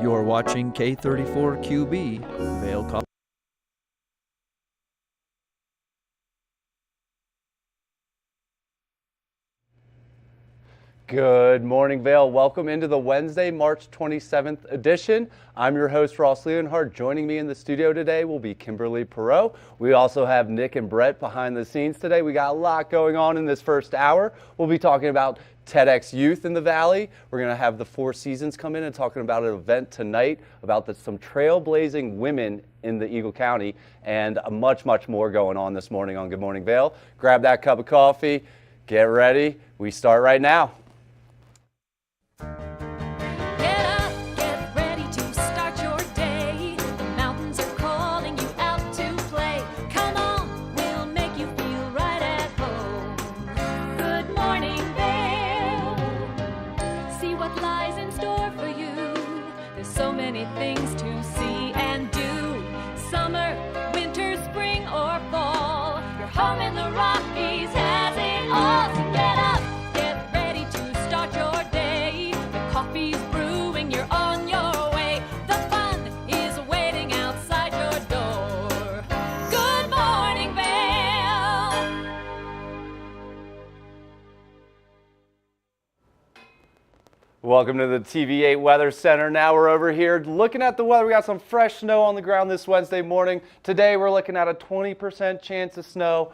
You're watching K34QB, Vail, Colorado. Good morning, Vail. Welcome into the Wednesday, March 27th edition. I'm your host, Ross Leonhardt. Joining me in the studio today will be Kimberly Perot. We also have Nick and Brett behind the scenes today. We got a lot going on in this first hour. We'll be talking about TEDx Youth in the Valley. We're going to have the Four Seasons come in and talking about an event tonight about some trailblazing women in the Eagle County, and much, much more going on this morning on Good Morning Vail. Grab that cup of coffee. Get ready. We start right now. Welcome to the TV8 Weather Center. Now we're over here looking at the weather. We got some fresh snow on the ground this Wednesday morning. Today we're looking at a 20% chance of snow,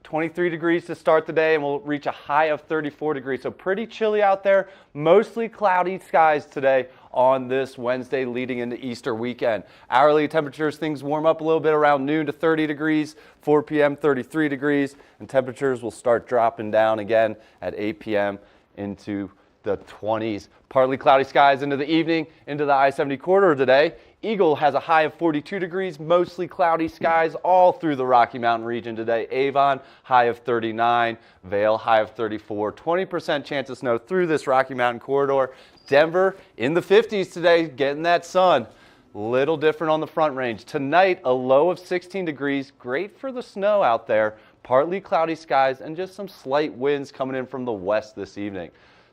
23 degrees to start the day, and we'll reach a high of 34 degrees. So pretty chilly out there. Mostly cloudy skies today on this Wednesday leading into Easter weekend. Hourly temperatures, things warm up a little bit around noon to 30 degrees, 4 p.m. 33 degrees, and temperatures will start dropping down again at 8 p.m. into the 20s. Partly cloudy skies into the evening, into the I-70 corridor today. Eagle has a high of 42 degrees, mostly cloudy skies all through the Rocky Mountain region today. Avon, high of 39. Vail, high of 34. 20% chance of snow through this Rocky Mountain corridor. Denver, in the 50s today, getting that sun. Little different on the Front Range. Tonight, a low of 16 degrees. Great for the snow out there. Partly cloudy skies and just some slight winds coming in from the west this evening.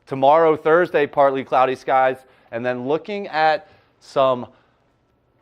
Tomorrow, Thursday, partly cloudy skies, and then looking at some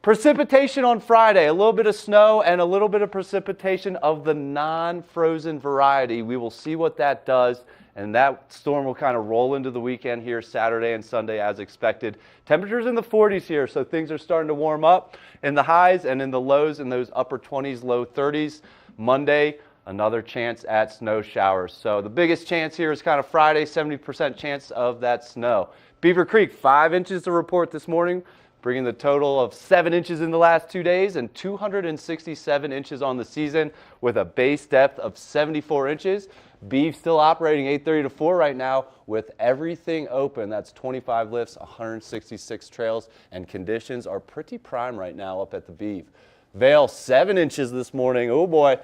precipitation on Friday, a little bit of snow and a little bit of precipitation of the non-frozen variety. We will see what that does, and that storm will kind of roll into the weekend here Saturday and Sunday as expected. Temperatures in the 40s here, so things are starting to warm up in the highs, and in the lows in those upper 20s, low 30s. Monday, another chance at snow showers. So the biggest chance here is kind of Friday, 70% chance of that snow. Beaver Creek, 5 inches to report this morning, bringing the total of 7 inches in the last 2 days and 267 inches on the season with a base depth of 74 inches. Beeve still operating 8:30 to 4 right now with everything open. That's 25 lifts, 166 trails, and conditions are pretty prime right now up at the Beeve. Vail, 7 inches this morning. Oh boy.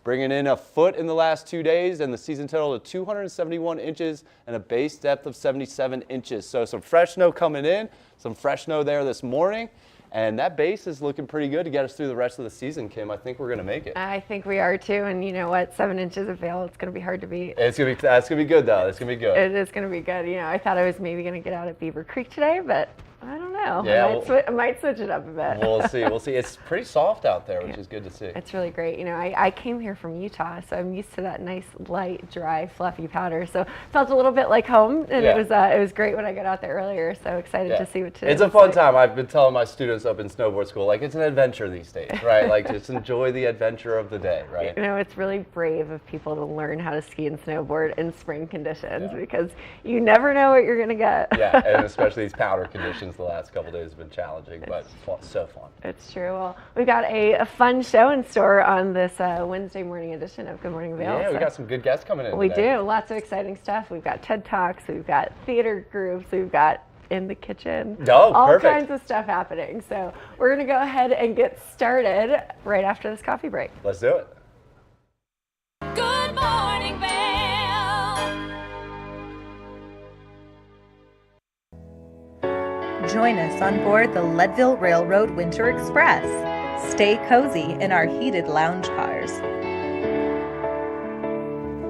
Bringing in a foot in the last 2 days and the season total to 271 inches and a base depth of 77 inches. So some fresh snow coming in, some fresh snow there this morning, and that base is looking pretty good to get us through the rest of the season, Kim. I think we're going to make it. I think we are too, and you know what? 7 inches of Vail, it's going to be hard to beat. That's going to be good, though. It's going to be good. It is going to be good. You know, I thought I was maybe going to get out at Beaver Creek today, but I don't know. Yeah, I might switch it up a bit. We'll see. We'll see. It's pretty soft out there, which is good to see. It's really great. You know, I came here from Utah, so I'm used to that nice, light, dry, fluffy powder. So felt a little bit like home, and it was great when I got out there earlier. So excited to see what today. It's a fun time. I've been telling my students up in snowboard school, like it's an adventure these days, right? Like just enjoy the adventure of the day, right? You know, it's really brave of people to learn how to ski and snowboard in spring conditions because you never know what you're going to get. Yeah, and especially these powder conditions the last couple days have been challenging, but so fun. It's true. Well, we've got a fun show in store on this Wednesday morning edition of Good Morning Vail. Yeah, we got some good guests coming in We today. do. Lots of exciting stuff. We've got TED Talks, we've got theater groups, we've got in the kitchen. All kinds of stuff happening. So we're going to go ahead and get started right after this coffee break. Let's do it. Good Morning Vail. Join us on board the Leadville Railroad Winter Express. Stay cozy in our heated lounge cars.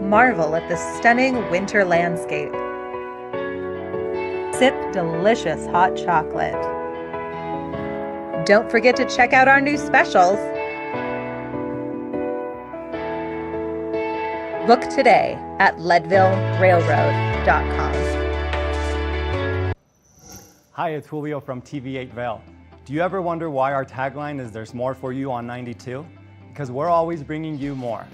Marvel at the stunning winter landscape. Sip delicious hot chocolate. Don't forget to check out our new specials. Book today at leadvillerailroad.com. Hi, it's Julio from TV8 Vail. Do you ever wonder why our tagline is "There's more for you on 92"? Because we're always bringing you more.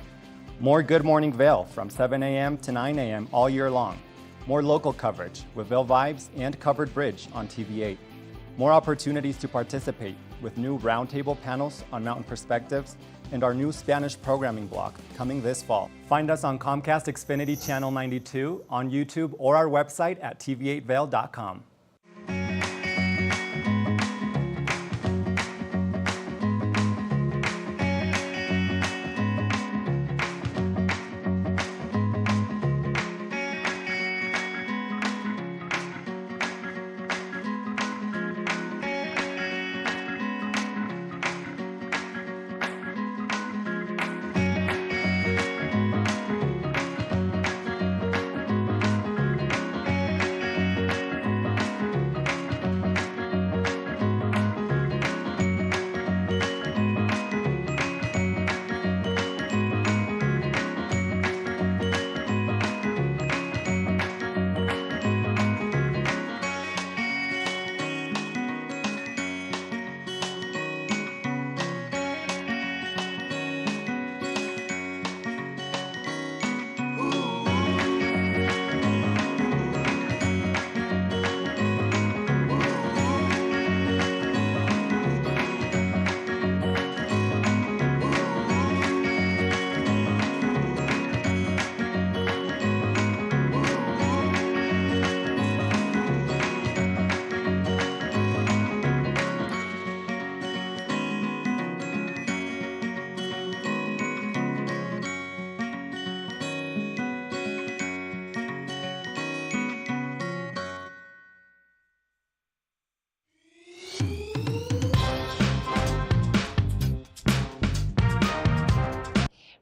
More Good Morning Vail from 7 a.m. to 9 a.m. all year long. More local coverage with Vail Vibes and Covered Bridge on TV8. More opportunities to participate with new roundtable panels on mountain perspectives and our new Spanish programming block coming this fall. Find us on Comcast Xfinity Channel 92, on YouTube, or our website at tv8vail.com.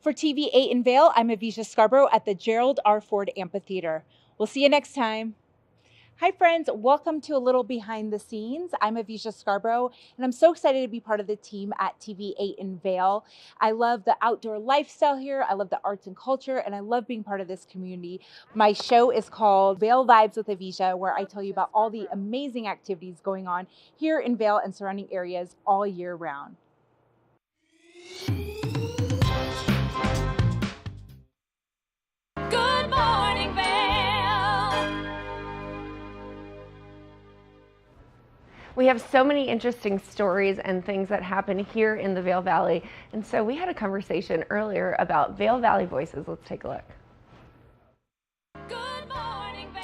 For TV8 in Vail, I'm Avisha Scarborough at the Gerald R. Ford Amphitheater. We'll see you next time. Hi friends, welcome to a little behind the scenes. I'm Avisha Scarborough, and I'm so excited to be part of the team at TV8 in Vail. I love the outdoor lifestyle here, I love the arts and culture, and I love being part of this community. My show is called Vail Vibes with Avisha, where I tell you about all the amazing activities going on here in Vail and surrounding areas all year round. Good morning, Vail. We have so many interesting stories and things that happen here in the Vail Valley. And so we had a conversation earlier about Vail Valley Voices. Let's take a look. Good morning, Vail.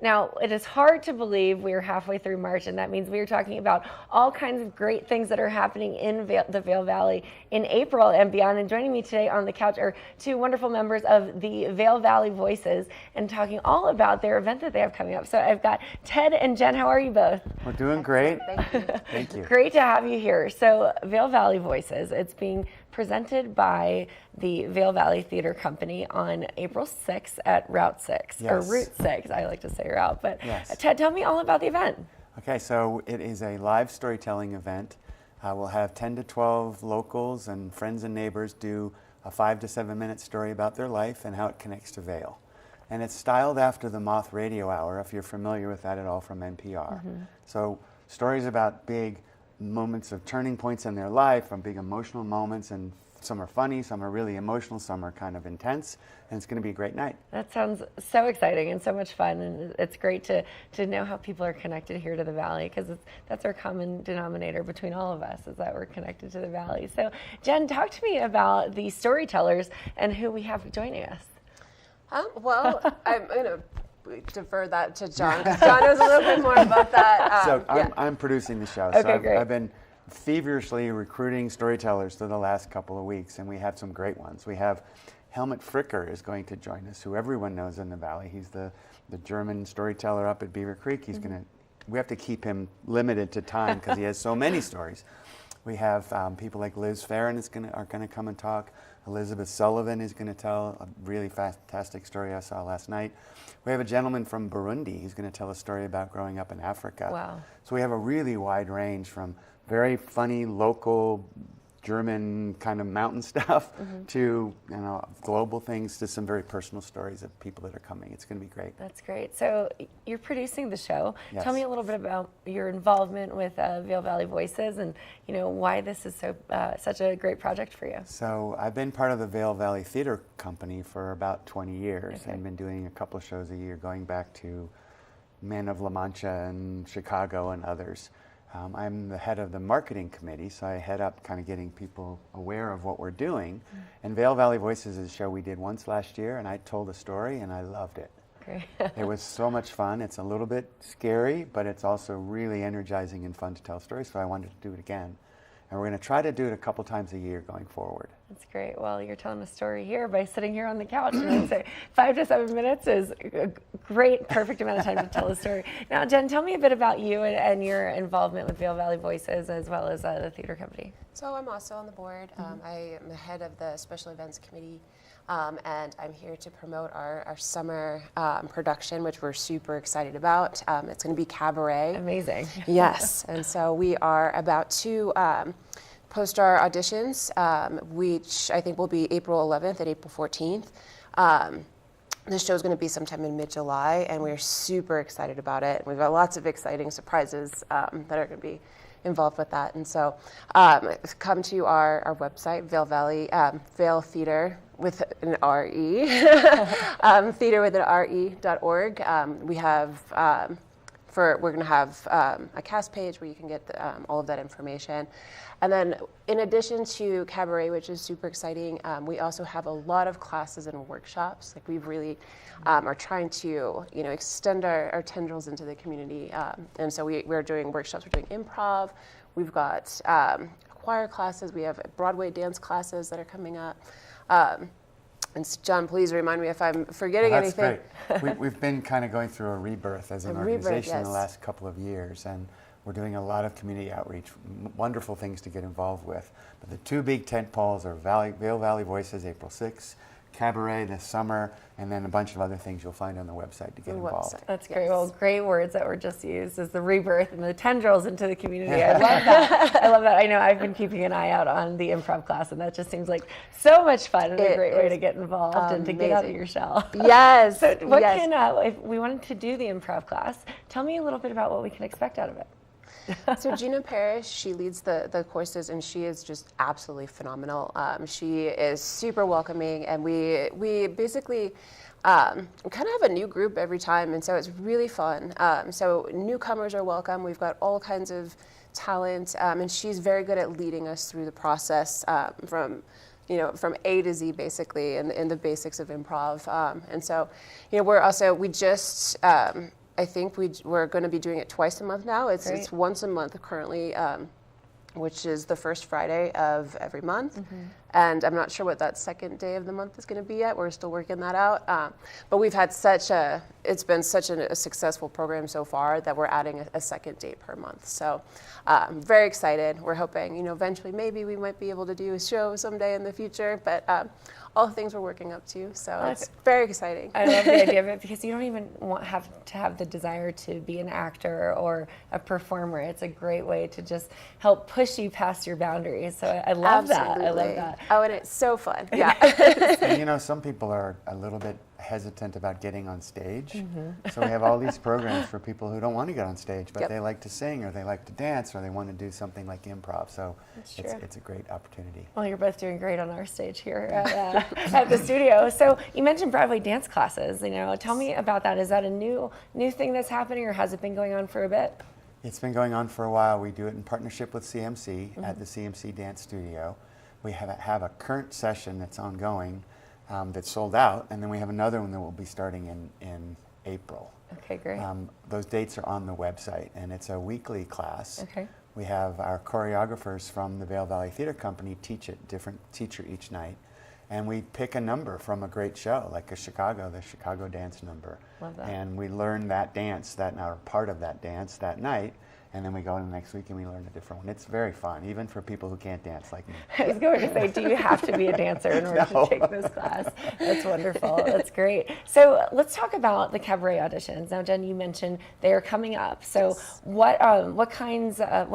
Now, it is hard to believe we are halfway through March, and that means we are talking about all kinds of great things that are happening in the Vail Valley in April and beyond. And joining me today on the couch are two wonderful members of the Vail Valley Voices and talking all about their event that they have coming up. So I've got Ted and Jen. How are you both? We're doing great. Thank you. Thank you. Great to have you here. So Vail Valley Voices, it's being presented by the Vail Valley Theater Company on April 6th at Route 6, Yes. or Route 6, I like to say route. But Yes. Ted, tell me all about the event. Okay, so it is a live storytelling event. We'll have 10 to 12 locals and friends and neighbors do a 5 to 7 minute story about their life and how it connects to Vail. And it's styled after the Moth Radio Hour, if you're familiar with that at all from NPR. Mm-hmm. So stories about big moments of turning points in their life, from big emotional moments, and some are funny, some are really emotional, some are kind of intense, and it's going to be a great night. That sounds so exciting and so much fun, and it's great to know how people are connected here to the Valley, because that's our common denominator between all of us, is that we're connected to the Valley. So Jen, talk to me about the storytellers and who we have joining us. Well, I'm going to defer that to John, because John knows a little bit more about that. So yeah. I'm producing the show. Okay, so great. I've been feverishly recruiting storytellers for the last couple of weeks, and we have some great ones. We have Helmut Fricker is going to join us, who everyone knows in the Valley. He's the German storyteller up at Beaver Creek. He's going to, we have to keep him limited to time because he has so many stories. We have people like Liz Farron are going to come and talk. Elizabeth Sullivan is going to tell a really fantastic story I saw last night. We have a gentleman from Burundi who's going to tell a story about growing up in Africa. Wow. So we have a really wide range from very funny local German kind of mountain stuff to global things, to some very personal stories of people that are coming. It's going to be great. That's great. So you're producing the show. Yes. Tell me a little bit about your involvement with Vail Valley Voices, and why this is such a great project for you. So I've been part of the Vail Valley Theater Company for about 20 years. Okay. I've been doing a couple of shows a year, going back to Men of La Mancha and Chicago and others. I'm the head of the marketing committee, so I head up kind of getting people aware of what we're doing. And Vail Valley Voices is a show we did once last year, and I told a story, and I loved it. Great. It was so much fun. It's a little bit scary, but it's also really energizing and fun to tell stories, so I wanted to do it again. And we're going to try to do it a couple times a year going forward. That's great. Well, you're telling a story here by sitting here on the couch. And I'd say 5 to 7 minutes is a great, perfect amount of time to tell a story. Now, Jen, tell me a bit about you and your involvement with Vail Valley Voices, as well as the theater company. So I'm also on the board. I am the head of the special events committee, and I'm here to promote our summer production, which we're super excited about. It's going to be Cabaret. Amazing. Yes, and so we are about to post our auditions, which I think will be April 11th and April 14th. This show is going to be sometime in mid-July, and we're super excited about it. We've got lots of exciting surprises that are going to be involved with that. And so come to our website, Vail Valley, Vail Theater with an R-E, theater with an R-E.org. We have, we're going to have a cast page where you can get all of that information. And then in addition to Cabaret, which is super exciting, we also have a lot of classes and workshops. Like, we really are trying to extend our tendrils into the community. And so we're doing workshops, we're doing improv, we've got choir classes, we have Broadway dance classes that are coming up. And John, please remind me if I'm forgetting anything. That's great. We've been kind of going through a rebirth as an organization in the yes. last couple of years, and we're doing a lot of community outreach, wonderful things to get involved with. But the two big tent poles are Vail Valley Voices, April 6th, Cabaret this summer, and then a bunch of other things you'll find on the website to get involved. That's great. Well, great words that were just used, is the rebirth and the tendrils into the community. I love that. I love that. I know I've been keeping an eye out on the improv class, and that just seems like so much fun and a great way to get involved and to get out of your shell. Yes. So what can, if we wanted to do the improv class, tell me a little bit about what we can expect out of it. So Gina Parrish, she leads the courses, and she is just absolutely phenomenal. She is super welcoming, and we basically kind of have a new group every time, and so it's really fun. So newcomers are welcome. We've got all kinds of talent, and she's very good at leading us through the process from A to Z, basically, in the basics of improv. And so, we just. I think we're going to be doing it twice a month now. It's once a month currently, which is the first Friday of every month. Mm-hmm. And I'm not sure what that second day of the month is going to be yet. We're still working that out. But we've had it's been such a successful program so far that we're adding a second date per month. So I'm very excited. We're hoping, eventually maybe we might be able to do a show someday in the future. But all the things we're working up to, so it's very exciting. I love the idea of it, because you don't even have to have the desire to be an actor or a performer. It's a great way to just help push you past your boundaries. So I love that. I love that. Oh, and it's so fun. Yeah. And, some people are a little bit hesitant about getting on stage. Mm-hmm. So we have all these programs for people who don't want to get on stage, but they like to sing, or they like to dance, or they want to do something like improv. So it's a great opportunity. Well, you're both doing great on our stage here at the studio. So you mentioned Broadway dance classes. Tell me about that. Is that a new thing that's happening, or has it been going on for a bit? It's been going on for a while. We do it in partnership with CMC at the CMC Dance Studio. We have a current session that's ongoing that's sold out, and then we have another one that will be starting in April. Okay, great. Those dates are on the website, and it's a weekly class. Okay. We have our choreographers from the Vail Valley Theater Company teach it, different teacher each night, and we pick a number from a great show, like the Chicago dance number. Love that. And we learn that dance, or part of that dance that night, and then we go in the next week and we learn a different one. It's very fun, even for people who can't dance like me. I was going to say, do you have to be a dancer in order to take this class? That's wonderful. That's great. So let's talk about the cabaret auditions. Now, Jen, you mentioned they are coming up. So what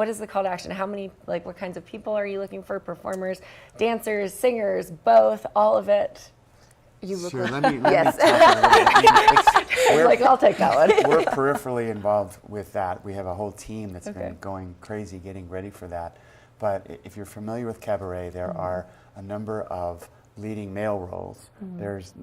is the call to action? How many, what kinds of people are you looking for? Performers, dancers, singers, both, all of it? Sure, let me yes. I'll take that one. We're peripherally involved with that. We have a whole team that's been going crazy getting ready for that. But if you're familiar with cabaret, there are a number of leading male roles. There's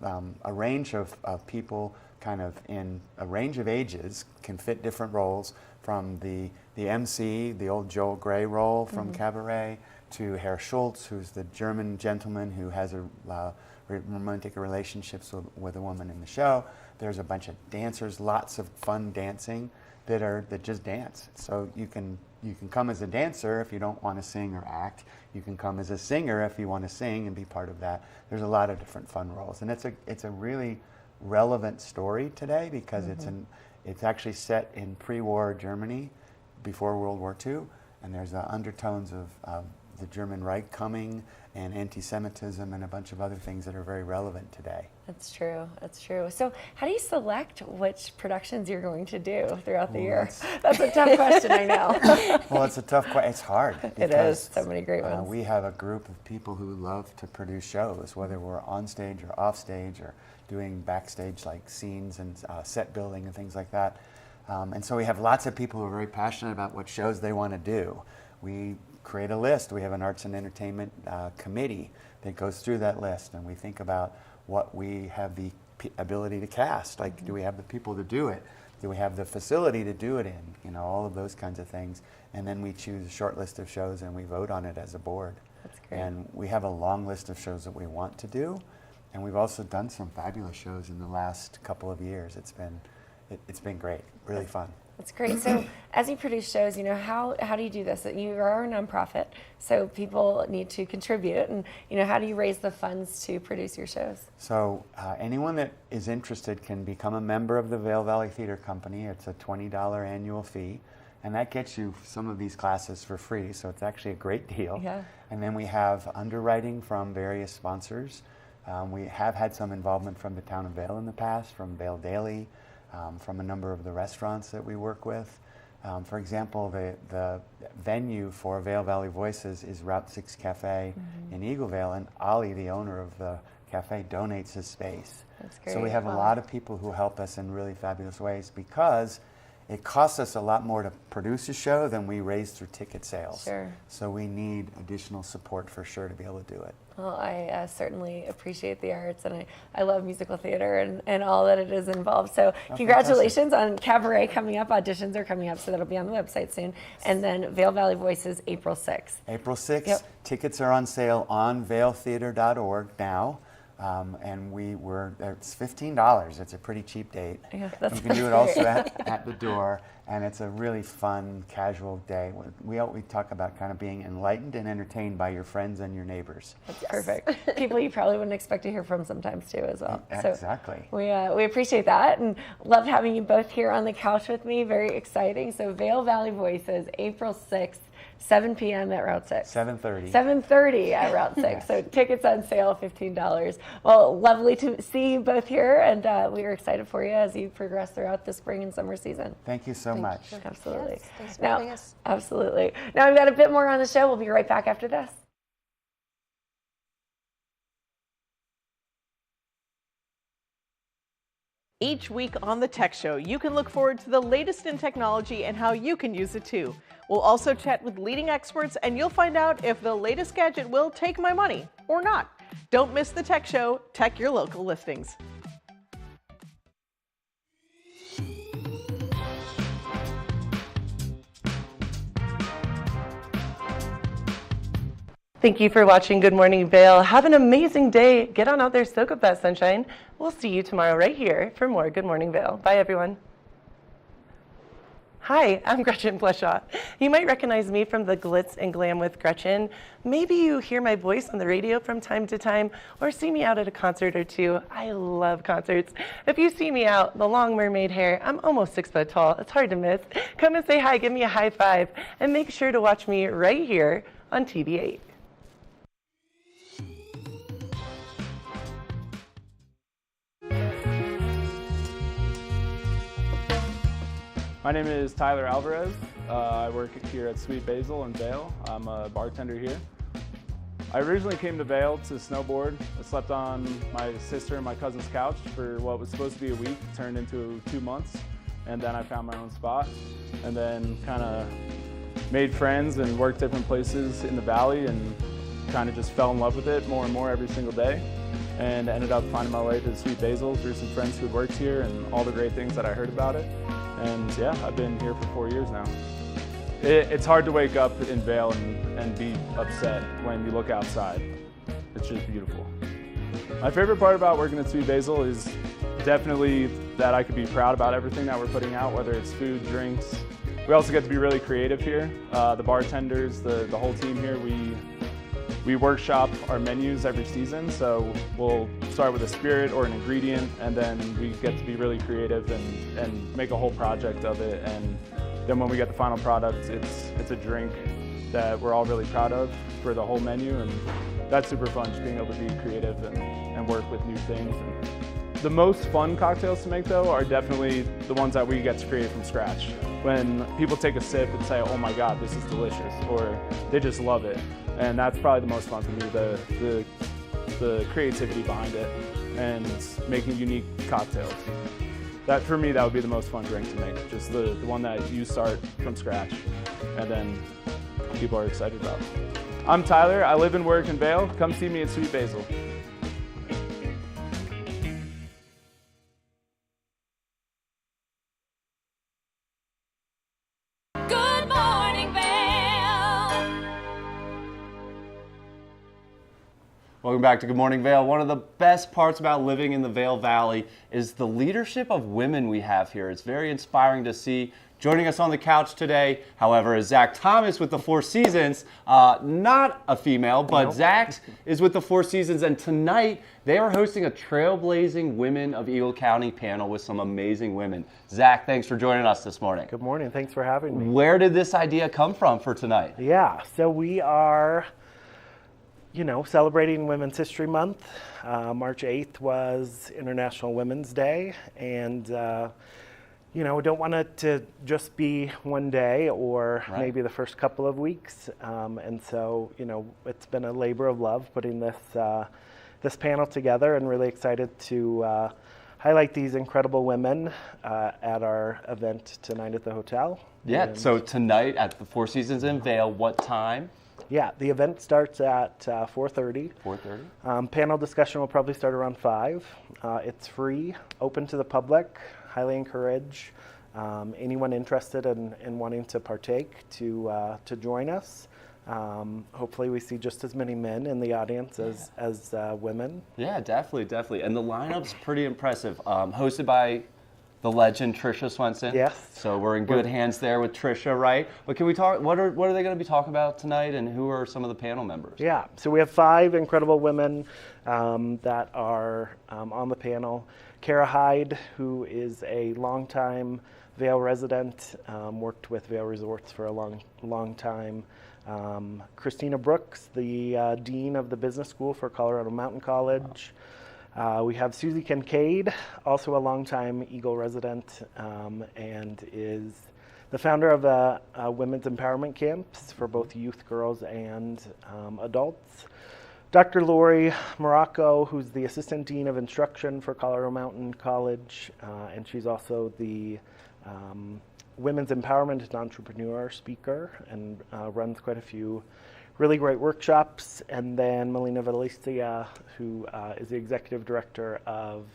a range of people kind of in a range of ages can fit different roles, from the MC, the old Joel Grey role from Cabaret, to Herr Schultz, who's the German gentleman who has a romantic relationships with a woman in the show. There's a bunch of dancers, lots of fun dancing that just dance. So you can come as a dancer if you don't want to sing or act. You can come as a singer if you want to sing and be part of that. There's a lot of different fun roles, and it's a really relevant story today because it's actually set in pre-war Germany, before World War II, and there's undertones of the German Reich coming, and anti-Semitism, and a bunch of other things that are very relevant today. That's true. That's true. So how do you select which productions you're going to do throughout the year? That's a tough question, I know. Well, it's a tough question. It's hard. It is. So many great ones. We have a group of people who love to produce shows, whether we're on stage or off stage or doing backstage like scenes and set building and things like that. And so we have lots of people who are very passionate about what shows they want to do. We create a list. We have an arts and entertainment committee that goes through that list, and we think about what we have the ability to cast. Like, do we have the people to do it? Do we have the facility to do it in? You know, all of those kinds of things. And then we choose a short list of shows and we vote on it as a board. That's great. And we have a long list of shows that we want to do. And we've also done some fabulous shows in the last couple of years. It's been great, really fun. That's great. So as you produce shows, you know, how do you do this? You are a nonprofit, so people need to contribute, and you know, how do you raise the funds to produce your shows? So anyone that is interested can become a member of the Vail Valley Theater Company. It's a $20 annual fee, and that gets you some of these classes for free, so it's actually a great deal. Yeah. And then we have underwriting from various sponsors. We have had some involvement from the town of Vail in the past, from Vail Daily, from a number of the restaurants that we work with. For example, the venue for Vail Valley Voices is Route 6 Cafe in Eaglevale, and Ollie, the owner of the cafe, donates his space. That's great. So we have a lot of people who help us in really fabulous ways, because it costs us a lot more to produce a show than we raise through ticket sales. Sure. So we need additional support for sure to be able to do it. Well, I certainly appreciate the arts, and I love musical theater and all that it is involved. So congratulations on Cabaret coming up. Auditions are coming up, so that'll be on the website soon. And then Vail Valley Voices, April 6th. April 6th. Yep. Tickets are on sale on vailtheater.org now. And it's $15. It's a pretty cheap date. Yeah, that's you can do it also at the door, and it's a really fun, casual day. We talk about kind of being enlightened and entertained by your friends and your neighbors. That's perfect. People you probably wouldn't expect to hear from sometimes too, as well. Exactly. So we appreciate that, and loved having you both here on the couch with me. Very exciting. So Vail Valley Voices, April 6th. 7 p.m. at Route 6. 7:30. 7:30 at Route 6. Yes. So tickets on sale, $15. Well, lovely to see you both here, and we are excited for you as you progress throughout the spring and summer season. Thank you so much. Absolutely. Yes, thanks for having us. Absolutely. Now we've got a bit more on the show. We'll be right back after this. Each week on The Tech Show, you can look forward to the latest in technology and how you can use it too. We'll also chat with leading experts, and you'll find out if the latest gadget will take my money or not. Don't miss The Tech Show. Tech your local listings. Thank you for watching Good Morning Vail. Have an amazing day. Get on out there, soak up that sunshine. We'll see you tomorrow right here for more Good Morning Vail. Bye, everyone. Hi. Hi, I'm Gretchen Bleshaw. You might recognize me from the Glitz and Glam with Gretchen. Maybe you hear my voice on the radio from time to time or see me out at a concert or two. I love concerts. If you see me out, the long mermaid hair, I'm almost 6 foot tall. It's hard to miss. Come and say hi, give me a high five, and make sure to watch me right here on TV8. My name is Tyler Alvarez. I work here at Sweet Basil in Vail. I'm a bartender here. I originally came to Vail to snowboard. I slept on my sister and my cousin's couch for what was supposed to be a week, turned into 2 months, and then I found my own spot, and then kind of made friends and worked different places in the valley and kind of just fell in love with it more and more every single day, and ended up finding my way to Sweet Basil through some friends who had worked here and all the great things that I heard about it. And yeah, I've been here for 4 years now. It's hard to wake up in Vail and be upset when you look outside. It's just beautiful. My favorite part about working at Sweet Basil is definitely that I could be proud about everything that we're putting out, whether it's food, drinks. We also get to be really creative here. The bartenders, the whole team here, we workshop our menus every season, so we'll start with a spirit or an ingredient, and then we get to be really creative and make a whole project of it. And then when we get the final product, it's a drink that we're all really proud of for the whole menu, and that's super fun, just being able to be creative and work with new things. And the most fun cocktails to make, though, are definitely the ones that we get to create from scratch. When people take a sip and say, oh my God, this is delicious, or they just love it. And that's probably the most fun for me, the creativity behind it and making unique cocktails. That, for me, that would be the most fun drink to make, just the one that you start from scratch and then people are excited about. I'm Tyler, I live and work in Vail. Come see me at Sweet Basil. Good morning, Vail. Welcome back to Good Morning Vail. One of the best parts about living in the Vail Valley is the leadership of women we have here. It's very inspiring to see. Joining us on the couch today, however, is Zach Thomas with the Four Seasons. Not a female, but Zach is with the Four Seasons, and tonight they are hosting a Trailblazing Women of Eagle County panel with some amazing women. Zach, thanks for joining us this morning. Good morning. Thanks for having me. Where did this idea come from for tonight? Yeah, so we are, celebrating Women's History Month. March 8th was International Women's Day, and we don't want it to just be one day or maybe the first couple of weeks. And so, it's been a labor of love putting this panel together, and really excited to highlight these incredible women at our event tonight at the hotel. Yeah, and so tonight at the Four Seasons in Vail, what time? Yeah, the event starts at 4:30. 4:30. Panel discussion will probably start around 5. It's free, open to the public. Highly encourage anyone interested in wanting to partake to join us. Hopefully we see just as many men in the audience as women. Yeah, definitely. And the lineup's pretty impressive. Hosted by the legend Trisha Swenson. Yes. So we're in good hands there with Trisha, right? But can we talk, what are they going to be talking about tonight, and who are some of the panel members? Yeah, so we have 5 incredible women that are on the panel. Kara Hyde, who is a longtime Vail resident, worked with Vail Resorts for a long time. Christina Brooks, the Dean of the Business School for Colorado Mountain College. We have Susie Kincaid, also a longtime Eagle resident, and is the founder of a women's empowerment camps for both youth, girls, and adults. Dr. Lori Morocco, who's the Assistant Dean of Instruction for Colorado Mountain College, and she's also the Women's Empowerment and Entrepreneur speaker, and runs quite a few really great workshops. And then Melina Valencia, who is the Executive Director of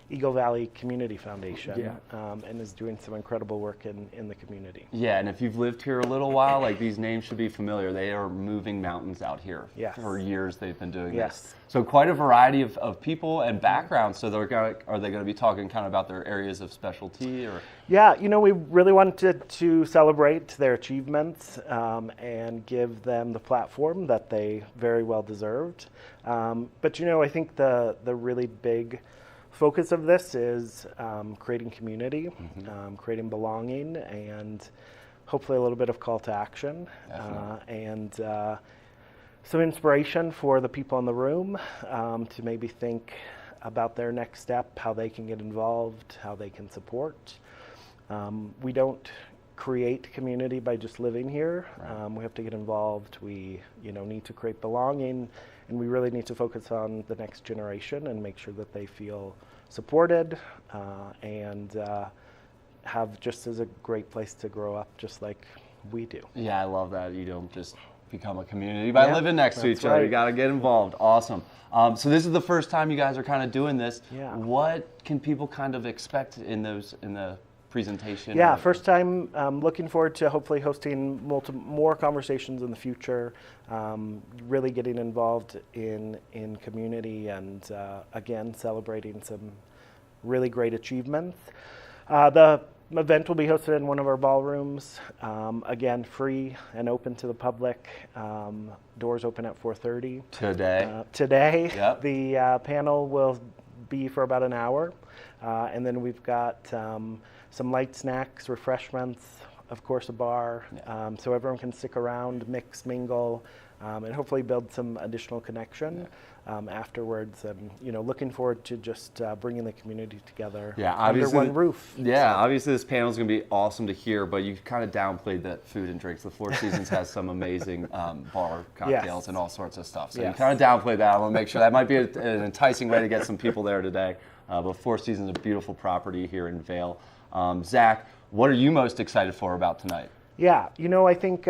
Eagle Valley Community Foundation, and is doing some incredible work in the community. Yeah, and if you've lived here a little while, like these names should be familiar. They are moving mountains out here. Yes. For years they've been doing Yes. this. So quite a variety of people and backgrounds. So are they going to be talking kind of about their areas of specialty or? Yeah, you know, we really wanted to celebrate their achievements and give them the platform that they very well deserved. But you know, I think the really big focus of this is creating community, creating belonging, and hopefully a little bit of call to action, and some inspiration for the people in the room to maybe think about their next step, how they can get involved, how they can support. We don't create community by just living here. We have to get involved. We, you know, need to create belonging, and we really need to focus on the next generation and make sure that they feel supported and have just as a great place to grow up, just like we do. Yeah, I love that. You don't just become a community by living next to each other. You got to get involved. Awesome. So this is the first time you guys are kind of doing this. Yeah. What can people kind of expect in the presentation? Yeah, first time. Looking forward to hopefully hosting more conversations in the future. Really getting involved in community and again celebrating some really great achievements. The event will be hosted in one of our ballrooms. Again, free and open to the public. Doors open at 4:30 today. Today, Yep. The panel will be for about an hour, and then we've got some light snacks, refreshments, of course a bar, so everyone can stick around, mix, mingle, and hopefully build some additional connection afterwards. And you know, looking forward to just bringing the community together under one roof. Yeah, so obviously this panel is going to be awesome to hear, but you kind of downplayed the food and drinks. The Four Seasons has some amazing bar cocktails and all sorts of stuff. So you kind of downplayed that. I want to make sure that might be an enticing way to get some people there today. But Four Seasons is a beautiful property here in Vail. Zach, what are you most excited for about tonight? Yeah, you know, I think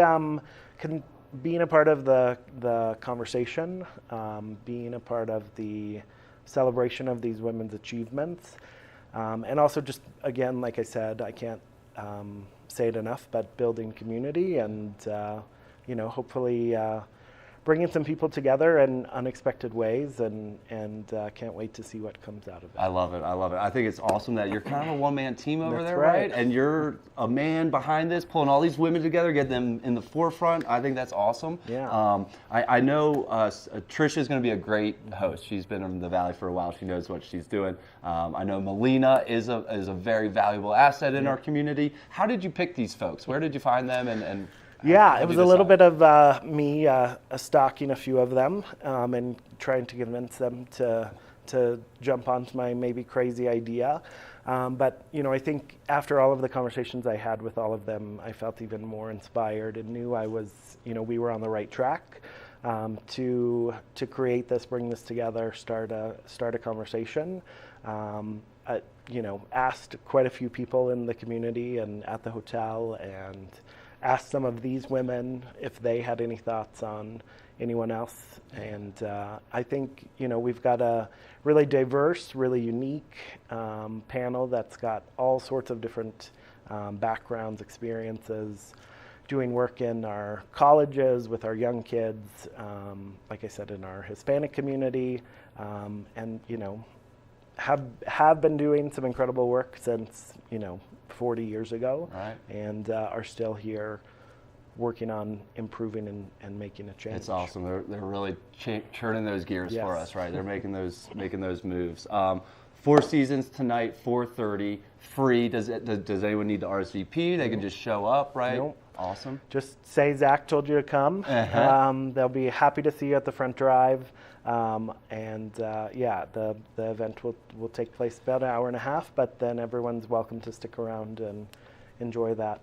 being a part of the conversation, being a part of the celebration of these women's achievements, and also just, again, like I said, I can't say it enough, but building community and, you know, hopefully bringing some people together in unexpected ways, and can't wait to see what comes out of it. I love it. I love it. I think it's awesome that you're kind of a one-man team over That's there, right. And you're a man behind this, pulling all these women together, get them in the forefront. I think that's awesome. Yeah. I know Trisha is going to be a great host. She's been in the Valley for a while. She knows what she's doing. I know Melina is a very valuable asset in our community. How did you pick these folks? Where did you find them? And yeah, it was a little bit of me stalking a few of them and trying to convince them to jump onto my maybe crazy idea. But you know, I think after all of the conversations I had with all of them, I felt even more inspired and knew I was, you know, we were on the right track to create this, bring this together, start a conversation. You know, asked quite a few people in the community and at the hotel, and asked some of these women if they had any thoughts on anyone else. And I think, you know, we've got a really diverse, really unique panel that's got all sorts of different backgrounds, experiences, doing work in our colleges with our young kids, like I said, in our Hispanic community, and, you know, have been doing some incredible work since, you know, 40 years ago, and are still here working on improving and making a change. It's awesome. They're really churning those gears for us, right? They're making those moves. Four Seasons tonight, 4:30, free. Does anyone need to RSVP? They can just show up, right? Nope. Awesome. Just say Zach told you to come. They'll be happy to see you at the front drive. Yeah, the event will take place about an hour and a half, but then everyone's welcome to stick around and enjoy that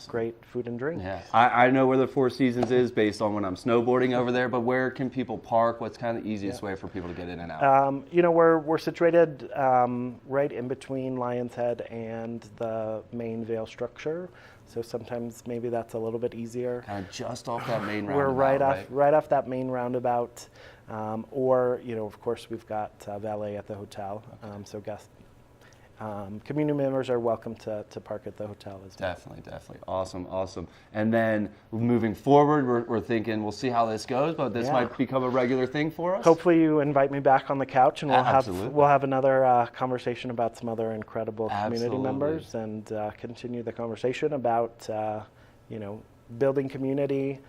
great food and drink. Yeah. I know where the Four Seasons is based on when I'm snowboarding over there, but where can people park? What's kind of the easiest way for people to get in and out? You know, we're situated right in between Lion's Head and the main Vail structure. So sometimes maybe that's a little bit easier. Kind of just off that main roundabout. We're right off that main roundabout. Or, you know, of course, we've got valet at the hotel. So guests community members are welcome to park at the hotel as well. Definitely. Awesome. And then moving forward, we're thinking we'll see how this goes, but this might become a regular thing for us. Hopefully you invite me back on the couch and we'll have another conversation about some other incredible community members and continue the conversation about building community,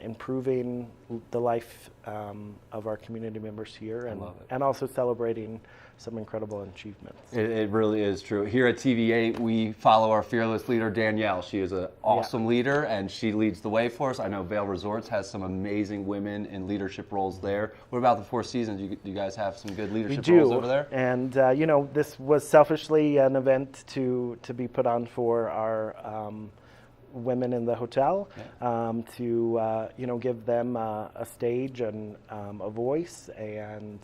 improving the life of our community members here, and also celebrating some incredible achievements. It really is true. Here at TV8, we follow our fearless leader, Danielle. She is an awesome leader, and she leads the way for us. I know Vail Resorts has some amazing women in leadership roles there. What about the Four Seasons? You guys have some good leadership roles over there? And this was selfishly an event to be put on for our women in the hotel, to give them a stage and a voice, and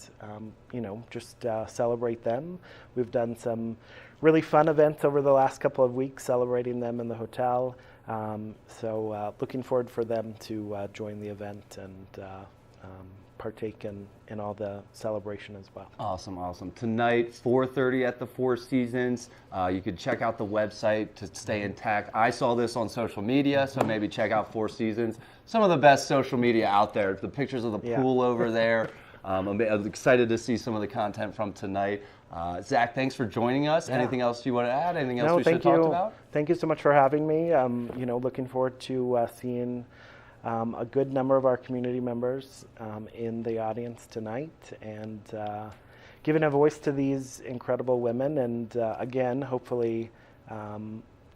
just celebrate them. We've done some really fun events over the last couple of weeks celebrating them in the hotel. So looking forward for them to join the event and partake in all the celebration as well. Awesome. Tonight, 4:30 at the Four Seasons. You can check out the website to stay intact. I saw this on social media, so maybe check out Four Seasons. Some of the best social media out there. The pictures of the pool over there. I'm excited to see some of the content from tonight. Zach, thanks for joining us. Anything else you want to add? Anything else we should talk about? Thank you so much for having me. Looking forward to seeing a good number of our community members in the audience tonight, and giving a voice to these incredible women, and again, hopefully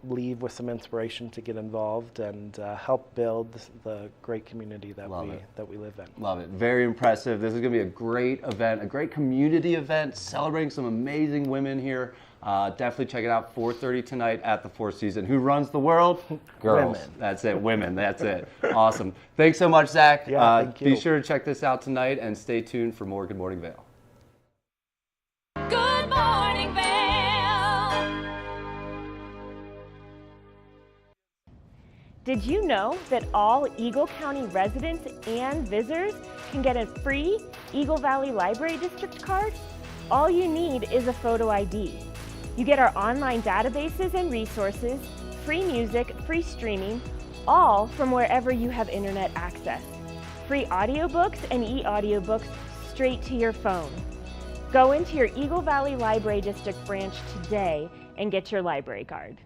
leave with some inspiration to get involved and help build the great community that we live in. Love it. Very impressive. This is going to be a great event, a great community event, celebrating some amazing women here. Definitely check it out, 4:30 tonight at the Four Seasons. Who runs the world? Girls. Women. That's it. Women. That's it. Awesome. Thanks so much, Zach. Thank you. Be sure to check this out tonight and stay tuned for more Good Morning Vail. Good morning, Vail. Did you know that all Eagle County residents and visitors can get a free Eagle Valley Library District card? All you need is a photo ID. You get our online databases and resources, free music, free streaming, all from wherever you have internet access. Free audiobooks and e-audiobooks straight to your phone. Go into your Eagle Valley Library District branch today and get your library card.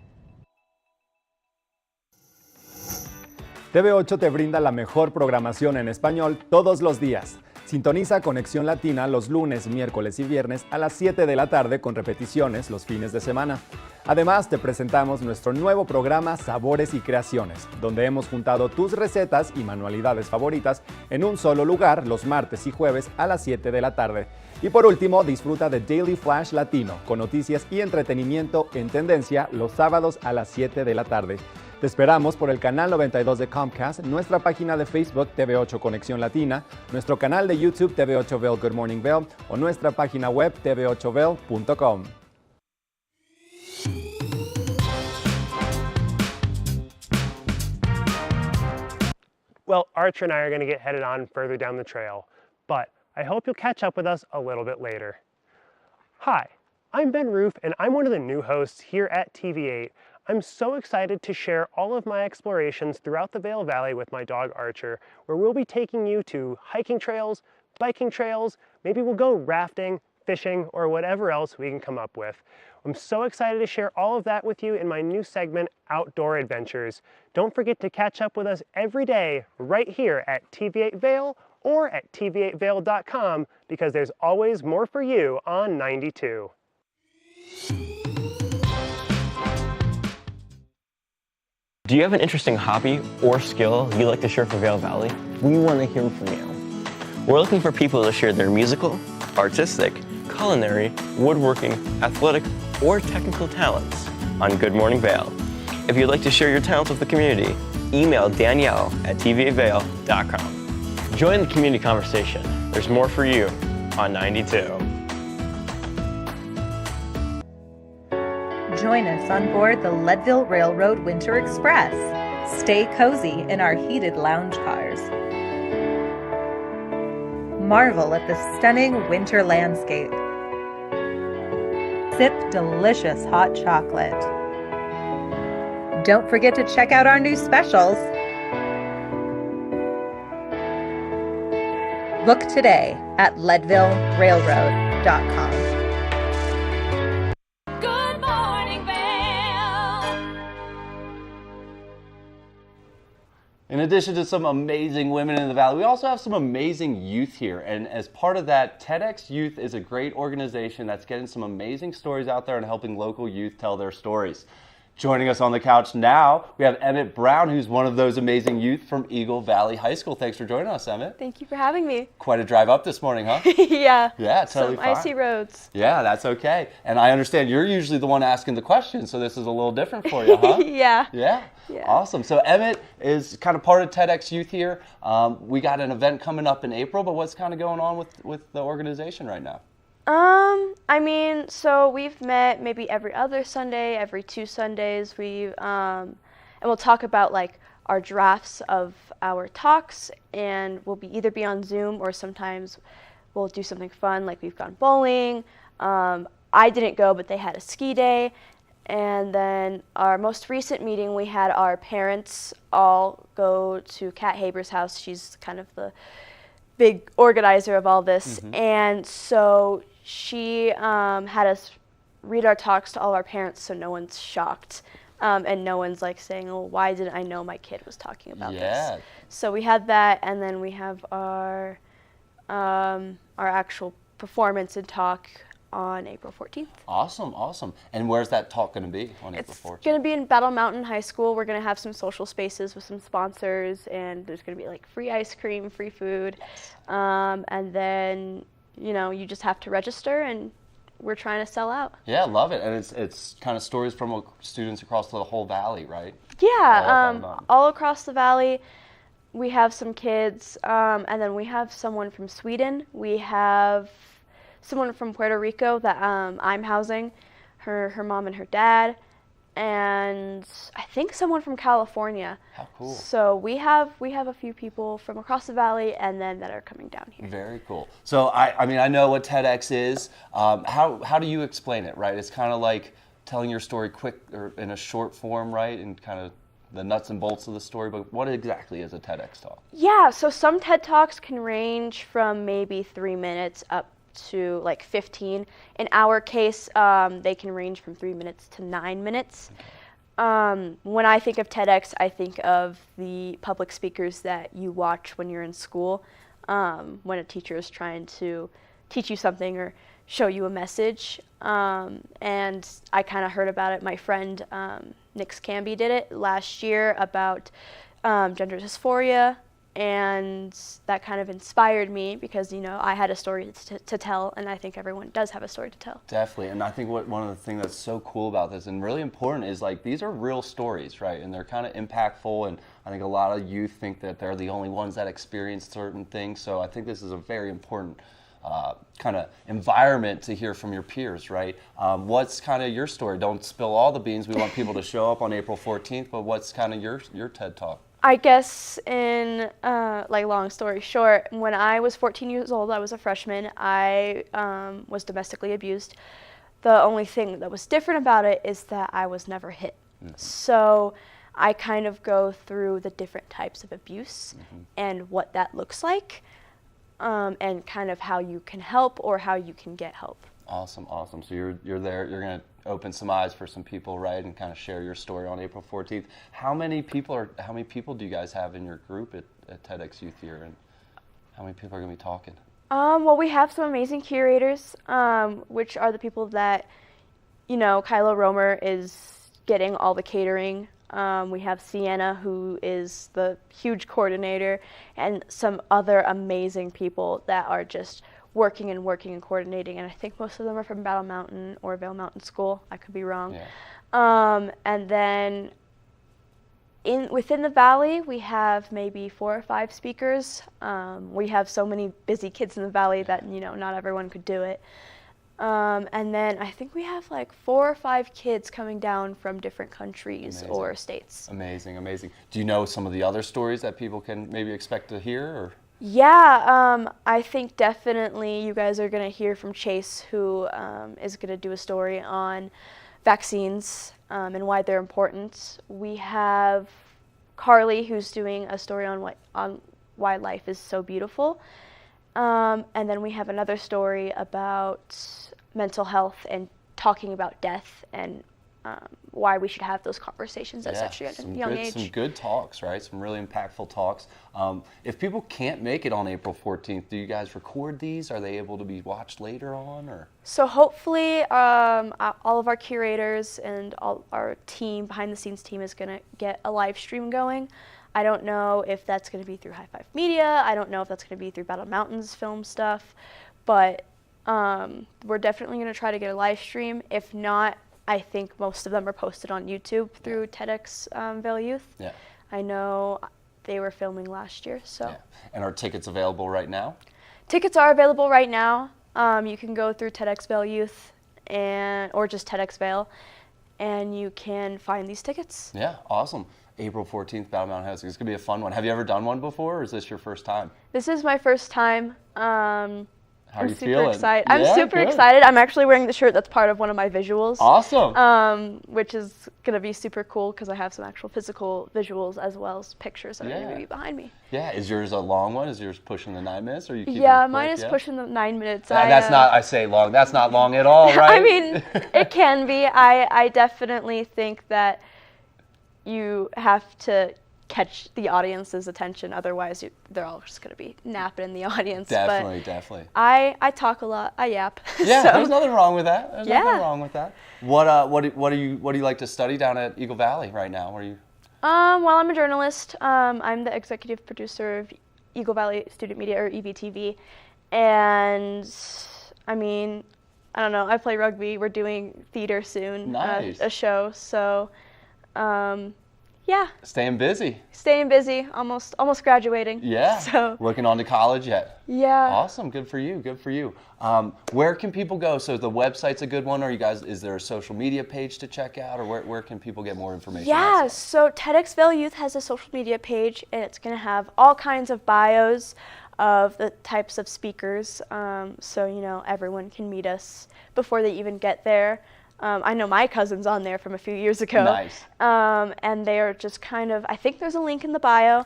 TV8 te brinda la mejor programación en español todos los días. Sintoniza Conexión Latina los lunes, miércoles y viernes a las 7 de la tarde con repeticiones los fines de semana. Además, te presentamos nuestro nuevo programa Sabores y Creaciones, donde hemos juntado tus recetas y manualidades favoritas en un solo lugar los martes y jueves a las 7 de la tarde. Y por último, disfruta de Daily Flash Latino, con noticias y entretenimiento en tendencia los sábados a las 7 de la tarde. Te esperamos por el canal 92 de Comcast, nuestra página de Facebook TV8 Conexión Latina, nuestro canal de YouTube TV8 Vail Good Morning Vail o nuestra página web tv8vail.com. Well, Archer and I are going to get headed on further down the trail, but I hope you'll catch up with us a little bit later. Hi, I'm Ben Roof, and I'm one of the new hosts here at TV8. I'm so excited to share all of my explorations throughout the Vail Valley with my dog Archer, where we'll be taking you to hiking trails, biking trails, maybe we'll go rafting, fishing, or whatever else we can come up with. I'm so excited to share all of that with you in my new segment, Outdoor Adventures. Don't forget to catch up with us every day right here at TV8 Vail or at tv8vail.com, because there's always more for you on 92. Do you have an interesting hobby or skill you'd like to share for Vail Valley? We want to hear from you. We're looking for people to share their musical, artistic, culinary, woodworking, athletic, or technical talents on Good Morning Vail. If you'd like to share your talents with the community, email Danielle at tv8vail.com. Join the community conversation. There's more for you on 92. Join us on board the Leadville Railroad Winter Express. Stay cozy in our heated lounge cars. Marvel at the stunning winter landscape. sip delicious hot chocolate. Don't forget to check out our new specials. Book today at leadvillerailroad.com. Good morning, Vail. In addition to some amazing women in the Valley, we also have some amazing youth here. And as part of that, TEDx Youth is a great organization that's getting some amazing stories out there and helping local youth tell their stories. Joining us on the couch now, we have Emmett Brown, who's one of those amazing youth from Eagle Valley High School. Thanks for joining us, Emmett. Thank you for having me. Quite a drive up this morning, huh? Yeah. Yeah, totally Some fine. icy roads. Yeah, that's okay. And I understand you're usually the one asking the questions, so this is a little different for you, huh? Yeah. Yeah. Yeah. Awesome. So Emmett is kind of part of TEDx Youth here. We got an event coming up in April, but what's kind of going on with the organization right now? I mean, so we've met maybe every other Sunday, every 2 Sundays. And we'll talk about like our drafts of our talks, and we'll either be on Zoom or sometimes we'll do something fun, like we've gone bowling. I didn't go, but they had a ski day. And then our most recent meeting, we had our parents all go to Kat Haber's house. She's kind of the big organizer of all this. Mm-hmm. And so she had us read our talks to all of our parents so no one's shocked. And no one's like saying, oh, why didn't I know my kid was talking about this? So we had that, and then we have our actual performance and talk on April 14th. Awesome, awesome. And where's that talk going to be on April 14th? It's going to be in Battle Mountain High School. We're going to have some social spaces with some sponsors, and there's going to be like free ice cream, free food. And then, you know, you just have to register, and we're trying to sell out. Yeah, love it. And it's kind of stories from students across the whole valley, right? Yeah, all across the valley. We have some kids, and then we have someone from Sweden. We have someone from Puerto Rico that I'm housing, her mom and her dad, and I think someone from California. How cool. So we have a few people from across the valley and then that are coming down here. Very cool. So I mean, I know what TEDx is. How do you explain it, right? It's kind of like telling your story quick or in a short form, right? And kind of the nuts and bolts of the story, but what exactly is a TEDx talk? Yeah, so some TED Talks can range from maybe 3 minutes up to like 15. In our case, they can range from 3 minutes to 9 minutes. When I think of TEDx, I think of the public speakers that you watch when you're in school, when a teacher is trying to teach you something or show you a message. And I kind of heard about it. My friend Nick Scamby did it last year about gender dysphoria. And that kind of inspired me because, you know, I had a story to tell, and I think everyone does have a story to tell. Definitely, and I think one of the things that's so cool about this and really important is like these are real stories, right? And they're kind of impactful, and I think a lot of youth think that they're the only ones that experience certain things. So I think this is a very important kind of environment to hear from your peers, right? What's kind of your story? Don't spill all the beans. We want people to show up on April 14th, but what's kind of your TED Talk? I guess in, like, long story short, when I was 14 years old, I was a freshman, I was domestically abused. The only thing that was different about it is that I was never hit. Mm-hmm. So I kind of go through the different types of abuse and what that looks like, and kind of how you can help or how you can get help. Awesome, awesome. So you're there, you're going to open some eyes for some people, right, and kind of share your story on April 14th. How many people do you guys have in your group at TEDx Youth here, and how many people are going to be talking? Well, we have some amazing curators, which are the people that, you know, Kyla Romer is getting all the catering. We have Sienna, who is the huge coordinator, and some other amazing people that are just working and coordinating, and I think most of them are from Battle Mountain or Vail Mountain School. I could be wrong. Yeah. And then within the valley, we have maybe 4 or 5 speakers. We have so many busy kids in the valley that, you know, not everyone could do it. And then I think we have like 4 or 5 kids coming down from different countries or states. Amazing, amazing. Do you know some of the other stories that people can maybe expect to hear? Or? Yeah, I think definitely you guys are going to hear from Chase, who is going to do a story on vaccines and why they're important. We have Carly, who's doing a story on why life is so beautiful. And then we have another story about mental health and talking about death and why we should have those conversations at such a young age. Some good talks, right? Some really impactful talks. If people can't make it on April 14th, do you guys record these? Are they able to be watched later on? Or So hopefully all of our curators and all our team, behind the scenes team, is going to get a live stream going. I don't know if that's going to be through High Five Media. I don't know if that's going to be through Battle Mountains film stuff. But we're definitely going to try to get a live stream. If not, I think most of them are posted on YouTube through TEDx Vail Youth. Yeah. I know they were filming last year. So. Yeah. And are tickets available right now? Tickets are available right now. You can go through TEDx Vail Youth or just TEDx Vail, and you can find these tickets. Yeah, awesome. April 14th, Battle Mountain House. It's going to be a fun one. Have you ever done one before, or is this your first time? This is my first time. How are you super feeling? excited. Yeah, I'm super good. excited. I'm actually wearing the shirt that's part of one of my visuals. Awesome. Which is going to be super cool because I have some actual physical visuals as well as pictures that are going to be behind me. Yeah, is yours a long one? Is yours pushing the 9 minutes? Or you keeping Yeah, it mine quick? is pushing the 9 minutes. I say long. That's not long at all, right? I mean, it can be. I definitely think that you have to catch the audience's attention. Otherwise, they're all just going to be napping in the audience. Definitely, but definitely. I talk a lot. I yap. Yeah, so. There's nothing wrong with that. There's nothing Yeah. wrong with that. What do you like to study down at Eagle Valley right now? What are you? Well, I'm a journalist. I'm the executive producer of Eagle Valley Student Media, or EVTV, and I mean, I don't know. I play rugby. We're doing theater soon. Nice. A show. So, yeah. Staying busy. Staying busy. Almost graduating. Yeah. So. Looking on to college yet? Yeah. Awesome. Good for you. Good for you. Where can people go? So the website's a good one, or you guys, is there a social media page to check out, or where can people get more information? Yeah. So TEDx Vail Youth has a social media page, and it's going to have all kinds of bios of the types of speakers, so everyone can meet us before they even get there. I know my cousin's on there from a few years ago. Nice. And they are just kind of, I think there's a link in the bio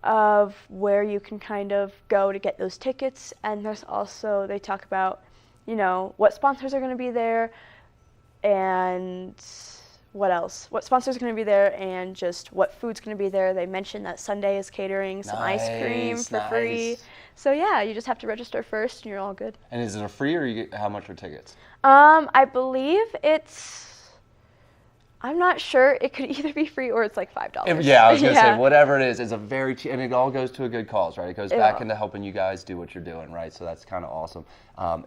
of where you can kind of go to get those tickets. And there's also, they talk about, what sponsors are going to be there and what else? What sponsors are going to be there and just what food's going to be there. They mentioned that Sunday is catering some ice cream for free. So yeah, you just have to register first and you're all good. And is it a free, or how much are tickets? I believe I'm not sure. It could either be free or it's like $5. Yeah, I was going to say, whatever it is, it's a very cheap, and it all goes to a good cause, right? It goes back will. into helping you guys do what you're doing, right? So that's kind of awesome.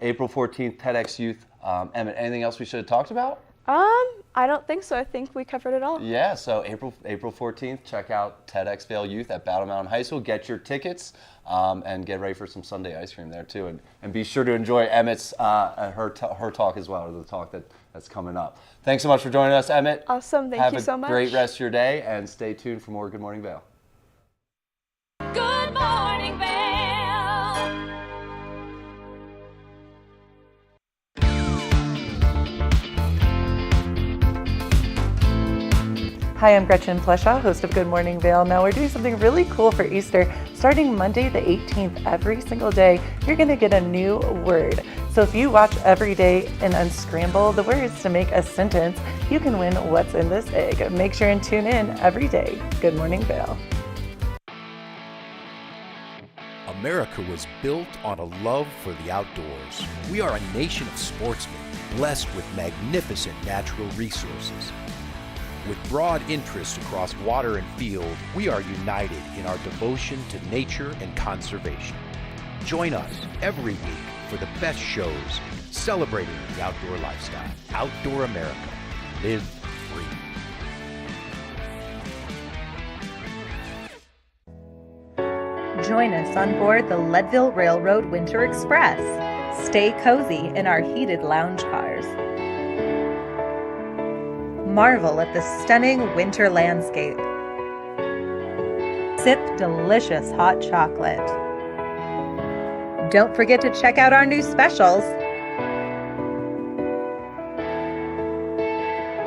April 14th, TEDx Youth. Emmett, anything else we should have talked about? I don't think so. I think we covered it all. Yeah, so April 14th, check out TEDx Vail Youth at Battle Mountain High School. Get your tickets and get ready for some Sunday ice cream there too. And be sure to enjoy Emmett's her talk as well, or the talk that's coming up. Thanks so much for joining us, Emmett. Awesome. Thank you so much. Have a great rest of your day, and stay tuned for more Good Morning Vail. Good morning, Vail. Hi, I'm Gretchen Pleshaw, host of Good Morning Vail. Now we're doing something really cool for Easter. Starting Monday the 18th, every single day, you're going to get a new word. So if you watch every day and unscramble the words to make a sentence, you can win What's in This Egg. Make sure and tune in every day. Good Morning Vail. America was built on a love for the outdoors. We are a nation of sportsmen, blessed with magnificent natural resources. With broad interests across water and field, we are united in our devotion to nature and conservation. Join us every week for the best shows celebrating the outdoor lifestyle. Outdoor America. Live free. Join us on board the Leadville Railroad Winter Express. Stay cozy in our heated lounge cars. Marvel at the stunning winter landscape. Sip delicious hot chocolate. Don't forget to check out our new specials.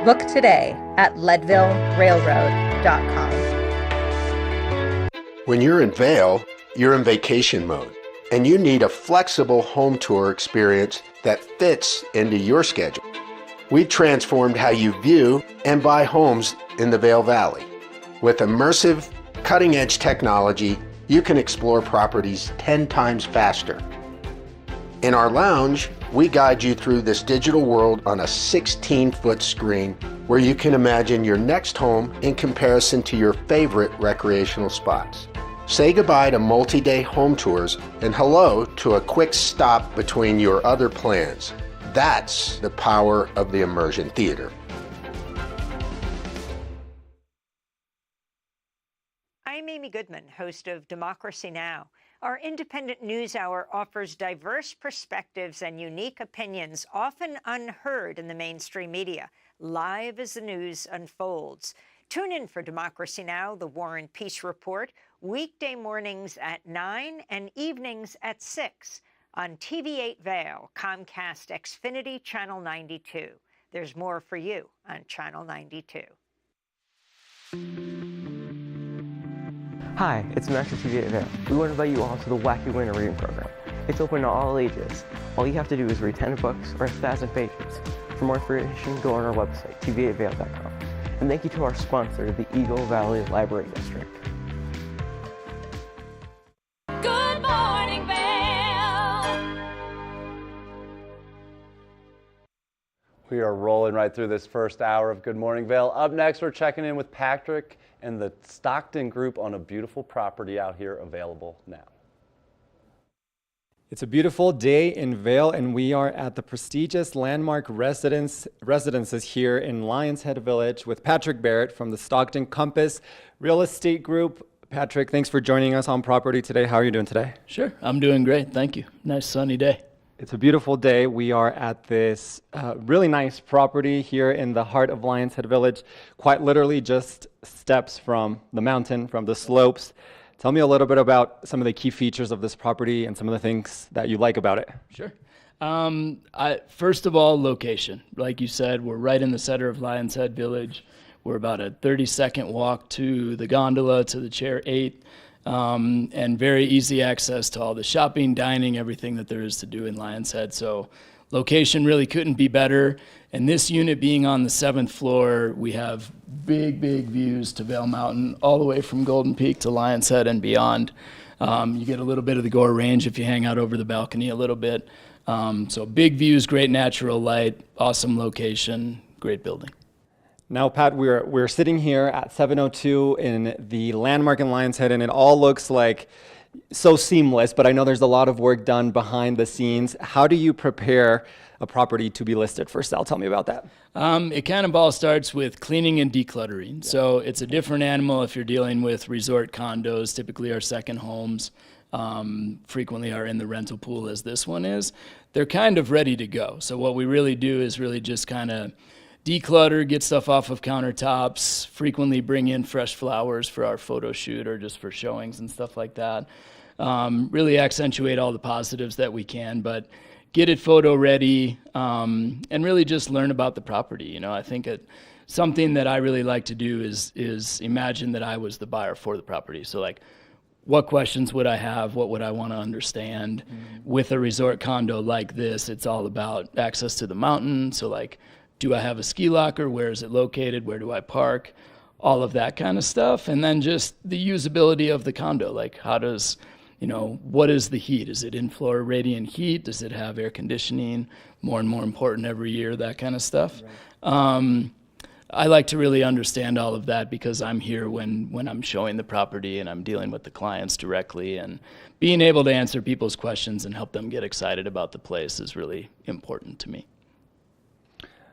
Book today at leadvillerailroad.com. When you're in Vail, you're in vacation mode, and you need a flexible home tour experience that fits into your schedule. We transformed how you view and buy homes in the Vail Valley. With immersive, cutting-edge technology, you can explore properties 10 times faster. In our lounge, we guide you through this digital world on a 16-foot screen where you can imagine your next home in comparison to your favorite recreational spots. Say goodbye to multi-day home tours and hello to a quick stop between your other plans. That's the power of the immersion theater. I'm Amy Goodman, host of Democracy Now! Our independent news hour offers diverse perspectives and unique opinions, often unheard in the mainstream media, live as the news unfolds. Tune in for Democracy Now!, the War and Peace Report, weekday mornings at 9 and evenings at 6 on TV8 Vail, Comcast Xfinity Channel 92. There's more for you on Channel 92. Hi, it's Max at TV8 Vail. We want to invite you all to the Wacky Winter Reading Program. It's open to all ages. All you have to do is read 10 books or 1,000 pages. For more information, go on our website, tv8vail.com. And thank you to our sponsor, the Eagle Valley Library District. Good morning, Vail. We are rolling right through this first hour of Good Morning Vail. Up next, we're checking in with Patrick and the Stockton Group on a beautiful property out here available now. It's a beautiful day in Vail, and we are at the prestigious landmark residences here in Lions Head Village with Patrick Barrett from the Stockton Compass Real Estate Group. Patrick, thanks for joining us on property today. How are you doing today? Sure, I'm doing great. Thank you. Nice sunny day. It's a beautiful day. We are at this really nice property here in the heart of Lions Head Village, quite literally just steps from the mountain, from the slopes. Tell me a little bit about some of the key features of this property and some of the things that you like about it. Sure. First of all, location. Like you said, we're right in the center of Lions Head Village. We're about a 30-second walk to the gondola, to the Chair 8. And very easy access to all the shopping, dining, everything that there is to do in Lions Head. So location really couldn't be better. And this unit being on the 7th floor, we have big views to Vail Mountain, all the way from Golden Peak to Lions Head and beyond. You get a little bit of the Gore Range if you hang out over the balcony a little bit. So big views, great natural light, awesome location, great building. Now, Pat, we're sitting here at 702 in the landmark in Lions Head, and it all looks like so seamless, but I know there's a lot of work done behind the scenes. How do you prepare a property to be listed for sale? Tell me about that. It kind of all starts with cleaning and decluttering. Yeah. So it's a different animal if you're dealing with resort condos, typically our second homes, frequently are in the rental pool as this one is. They're kind of ready to go. So what we really do is really just kind of declutter, get stuff off of countertops, frequently bring in fresh flowers for our photo shoot or just for showings and stuff like that. Really accentuate all the positives that we can, but get it photo ready, and really just learn about the property. You know, I think something that I really like to do is imagine that I was the buyer for the property. So like, what questions would I have? What would I want to understand? With a resort condo like this, it's all about access to the mountain. So like, do I have a ski locker? Where is it located? Where do I park? All of that kind of stuff. And then just the usability of the condo. Like what is the heat? Is it in-floor radiant heat? Does it have air conditioning? More and more important every year, that kind of stuff. Right. I like to really understand all of that because I'm here when I'm showing the property and I'm dealing with the clients directly, and being able to answer people's questions and help them get excited about the place is really important to me.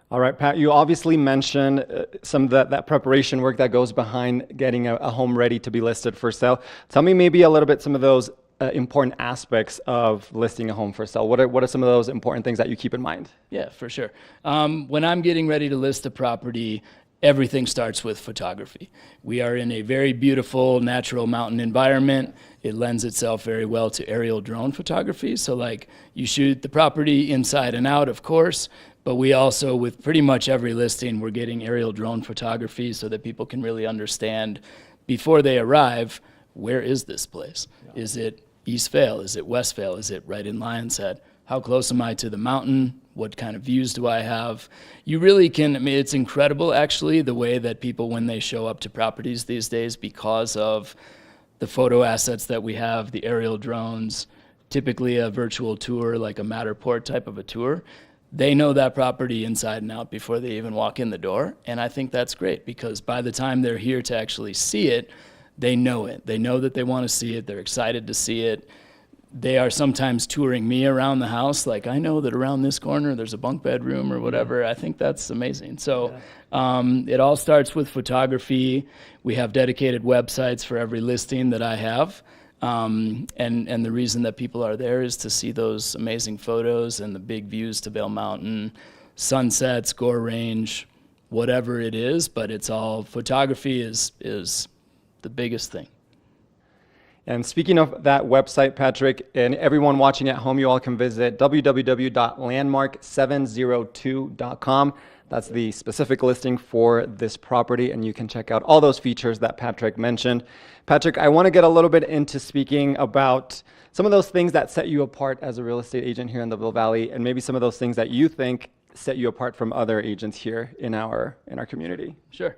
All right, Pat, you obviously mentioned some of that preparation work that goes behind getting a home ready to be listed for sale. Tell me maybe a little bit some of those important aspects of listing a home for sale. What are some of those important things that you keep in mind? Yeah, for sure. When I'm getting ready to list a property, everything starts with photography. We are in a very beautiful natural mountain environment. It lends itself very well to aerial drone photography. So like you shoot the property inside and out, of course, but we also, with pretty much every listing, we're getting aerial drone photography so that people can really understand before they arrive, where is this place? Yeah. Is it East Vail? Is it West Vail? Is it right in Lion's Head? How close am I to the mountain? What kind of views do I have? You really can, I mean, it's incredible actually the way that people, when they show up to properties these days, because of the photo assets that we have, the aerial drones, typically a virtual tour, like a Matterport type of a tour, they know that property inside and out before they even walk in the door. And I think that's great because by the time they're here to actually see it, they know it. They know that they want to see it. They're excited to see it. They are sometimes touring me around the house. Like, I know that around this corner there's a bunk bedroom or whatever. I think that's amazing. So it all starts with photography. We have dedicated websites for every listing that I have. And the reason that people are there is to see those amazing photos and the big views to Vail Mountain, sunsets, Gore Range, whatever it is. But it's all, photography is the biggest thing. And speaking of that website, Patrick, and everyone watching at home, you all can visit www.landmark702.com. That's the specific listing for this property, and you can check out all those features that Patrick mentioned. Patrick, I want to get a little bit into speaking about some of those things that set you apart as a real estate agent here in the Vail Valley, and maybe some of those things that you think set you apart from other agents here in our community. Sure.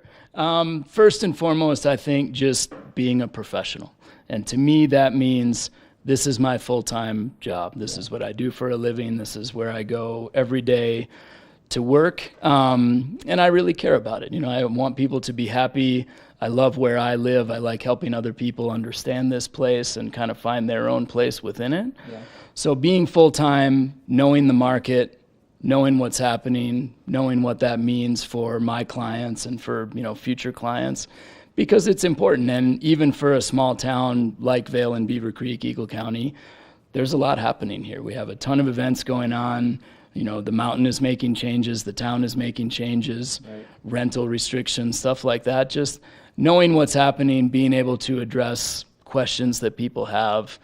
First and foremost, I think just being a professional. And to me, that means this is my full-time job. This is what I do for a living. This is where I go every day to work. And I really care about it. You know, I want people to be happy. I love where I live. I like helping other people understand this place and kind of find their own place within it. Yeah. So being full-time, knowing the market, knowing what's happening, knowing what that means for my clients and for, you know, future clients, because it's important. And even for a small town like Vail and Beaver Creek, Eagle County, there's a lot happening here. We have a ton of events going on. You know, the mountain is making changes, the town is making changes, right. Rental restrictions, stuff like that. Just knowing what's happening, being able to address questions that people have,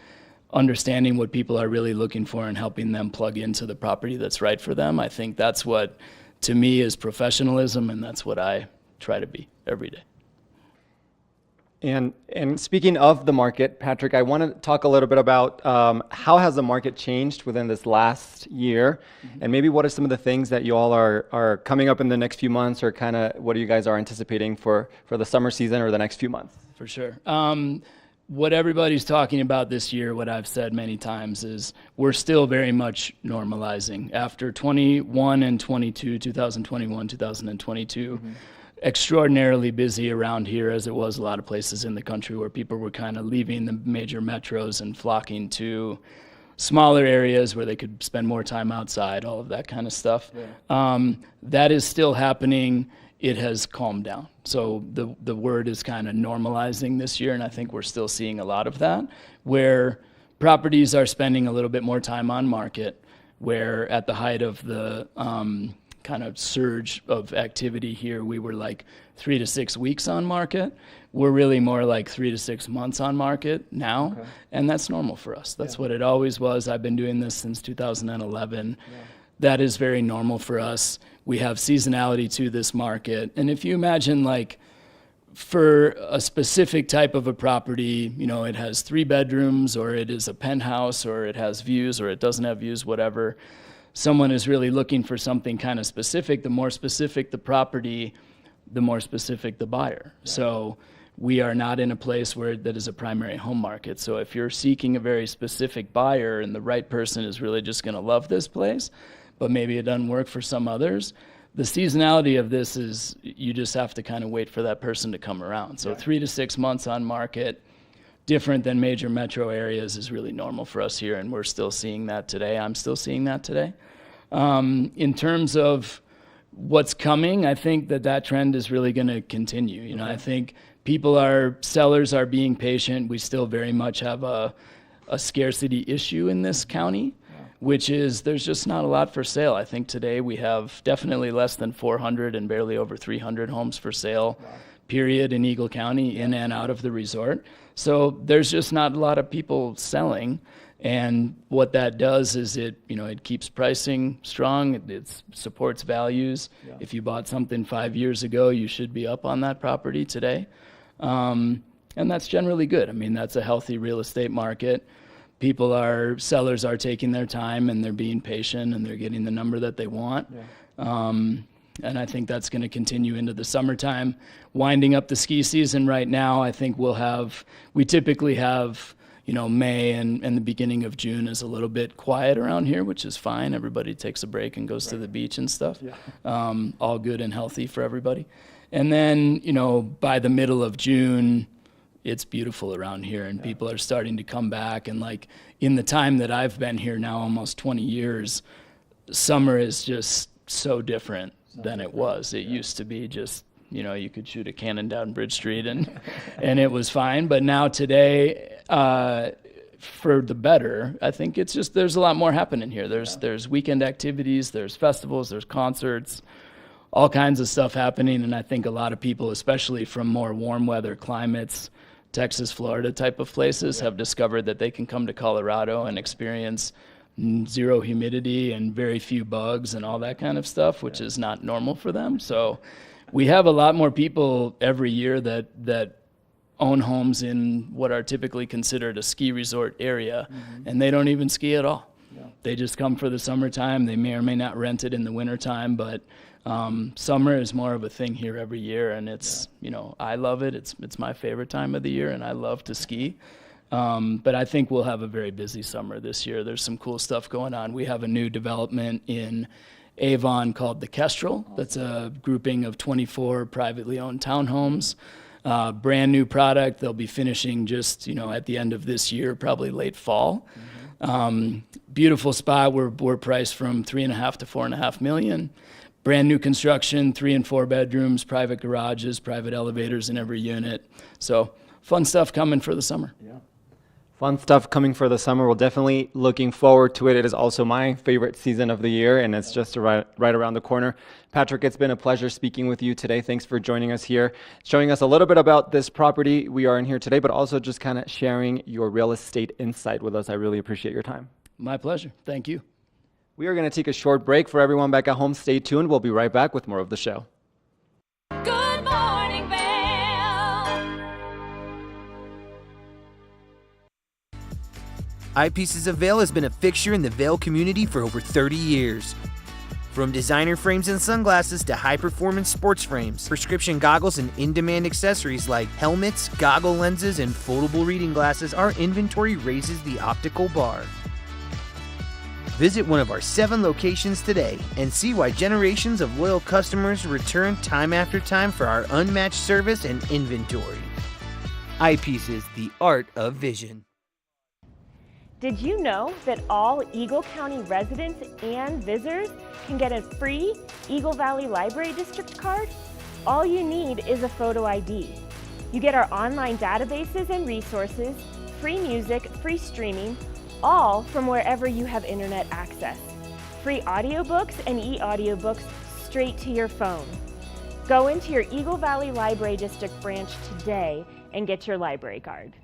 understanding what people are really looking for and helping them plug into the property that's right for them. I think that's what, to me, is professionalism, and that's what I try to be every day. And speaking of the market, Patrick, I want to talk a little bit about how has the market changed within this last year, and maybe what are some of the things that you all are coming up in the next few months, or kind of what you guys are anticipating for the summer season or the next few months? For sure. What everybody's talking about this year, what I've said many times, is we're still very much normalizing. After 21 and 22, 2021, 2022, extraordinarily busy around here, as it was a lot of places in the country where people were kind of leaving the major metros and flocking to smaller areas where they could spend more time outside, all of that kind of stuff. Yeah. That is still happening. It has calmed down. So the word is kind of normalizing this year, and I think we're still seeing a lot of that, where properties are spending a little bit more time on market, where at the height of the kind of surge of activity here, we were like 3 to 6 weeks on market. We're really more like 3 to 6 months on market now, okay. And that's normal for us. That's what it always was. I've been doing this since 2011. Yeah. That is very normal for us. We have seasonality to this market. And if you imagine, like, for a specific type of a property, you know, it has 3 bedrooms, or it is a penthouse, or it has views, or it doesn't have views, whatever. Someone is really looking for something kind of specific. The more specific the property, the more specific the buyer. Yeah. So we are not in a place where that is a primary home market. So if you're seeking a very specific buyer and the right person is really just going to love this place, but maybe it doesn't work for some others, the seasonality of this is you just have to kind of wait for that person to come around. So 3 to 6 months on market, different than major metro areas, is really normal for us here, and we're still seeing that today. I'm still seeing that today. In terms of what's coming, I think that trend is really going to continue. You know, I think sellers are being patient. We still very much have a scarcity issue in this county, which is there's just not a lot for sale. I think today we have definitely less than 400 and barely over 300 homes for sale, period, in Eagle County, in and out of the resort. So there's just not a lot of people selling. And what that does is it keeps pricing strong. It supports values. Yeah. If you bought something 5 years ago, you should be up on that property today. And that's generally good. I mean, that's a healthy real estate market. Sellers are taking their time and they're being patient and they're getting the number that they want. Yeah. And I think that's going to continue into the summertime. Winding up the ski season right now, I think we typically have, May and the beginning of June is a little bit quiet around here, which is fine. Everybody takes a break and goes to the beach and stuff. Yeah. All good and healthy for everybody. And then, by the middle of June, it's beautiful around here and people are starting to come back. And like in the time that I've been here now, almost 20 years, summer is just so different than it was. It used to be just, you could shoot a cannon down Bridge Street and it was fine. But now today, for the better, I think it's just, there's a lot more happening here. There's weekend activities, there's festivals, there's concerts, all kinds of stuff happening. And I think a lot of people, especially from more warm weather climates, Texas, Florida type of places, have discovered that they can come to Colorado and experience zero humidity and very few bugs and all that kind of stuff, which is not normal for them. So we have a lot more people every year that own homes in what are typically considered a ski resort area, and they don't even ski at all. Yeah. They just come for the summertime. They may or may not rent it in the wintertime, but summer is more of a thing here every year, and it's, I love it. It's my favorite time of the year, and I love to ski. But I think we'll have a very busy summer this year. There's some cool stuff going on. We have a new development in Avon called the Kestrel. That's a grouping of 24 privately owned townhomes. Brand new product. They'll be finishing just, at the end of this year, probably late fall. Beautiful spot. We're priced from $3.5 to $4.5 million. Brand new construction, 3 and 4 bedrooms, private garages, private elevators in every unit. So fun stuff coming for the summer. Yeah. Fun stuff coming for the summer. We're definitely looking forward to it. It is also my favorite season of the year, and it's just right around the corner. Patrick, it's been a pleasure speaking with you today. Thanks for joining us here, showing us a little bit about this property we are in here today, but also just kind of sharing your real estate insight with us. I really appreciate your time. My pleasure. Thank you. We are going to take a short break. For everyone back at home, stay tuned. We'll be right back with more of the show. Good morning, Vail. Eyepieces of Vail has been a fixture in the Vail community for over 30 years. From designer frames and sunglasses to high-performance sports frames, prescription goggles, and in-demand accessories like helmets, goggle lenses, and foldable reading glasses, our inventory raises the optical bar. Visit one of our 7 locations today and see why generations of loyal customers return time after time for our unmatched service and inventory. Eyepieces, the art of vision. Did you know that all Eagle County residents and visitors can get a free Eagle Valley Library District card? All you need is a photo ID. You get our online databases and resources, free music, free streaming, all from wherever you have internet access. Free audiobooks and e-audiobooks straight to your phone. Go into your Eagle Valley Library District branch today and get your library card.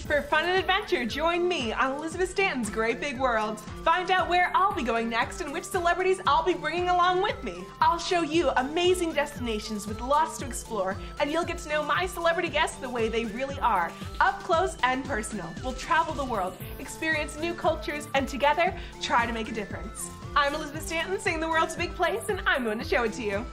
For fun and adventure, join me on Elizabeth Stanton's Great Big World. Find out where I'll be going next and which celebrities I'll be bringing along with me. I'll show you amazing destinations with lots to explore, and you'll get to know my celebrity guests the way they really are, up close and personal. We'll travel the world, experience new cultures, and together, try to make a difference. I'm Elizabeth Stanton, saying the world's a big place, and I'm going to show it to you.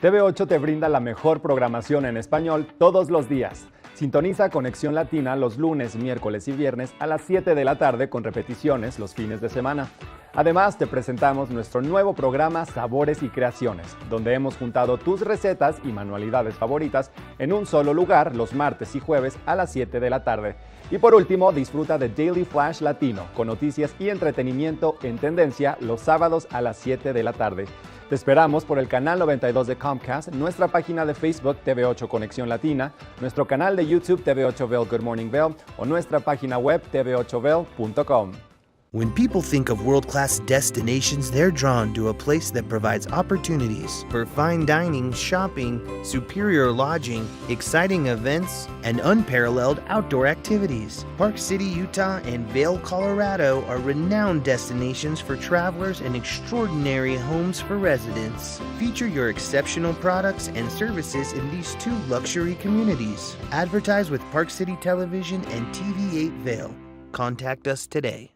TV8 te brinda la mejor programación en español todos los días. Sintoniza Conexión Latina los lunes, miércoles y viernes a las 7 de la tarde con repeticiones los fines de semana. Además, te presentamos nuestro nuevo programa Sabores y Creaciones, donde hemos juntado tus recetas y manualidades favoritas en un solo lugar los martes y jueves a las 7 de la tarde. Y por último, disfruta de Daily Flash Latino, con noticias y entretenimiento en tendencia los sábados a las 7 de la tarde. Te esperamos por el canal 92 de Comcast, nuestra página de Facebook TV8 Conexión Latina, nuestro canal de YouTube TV8 Vail Good Morning Vail o nuestra página web tv8vail.com. When people think of world-class destinations, they're drawn to a place that provides opportunities for fine dining, shopping, superior lodging, exciting events, and unparalleled outdoor activities. Park City, Utah, and Vail, Colorado are renowned destinations for travelers and extraordinary homes for residents. Feature your exceptional products and services in these two luxury communities. Advertise with Park City Television and TV8 Vail. Contact us today.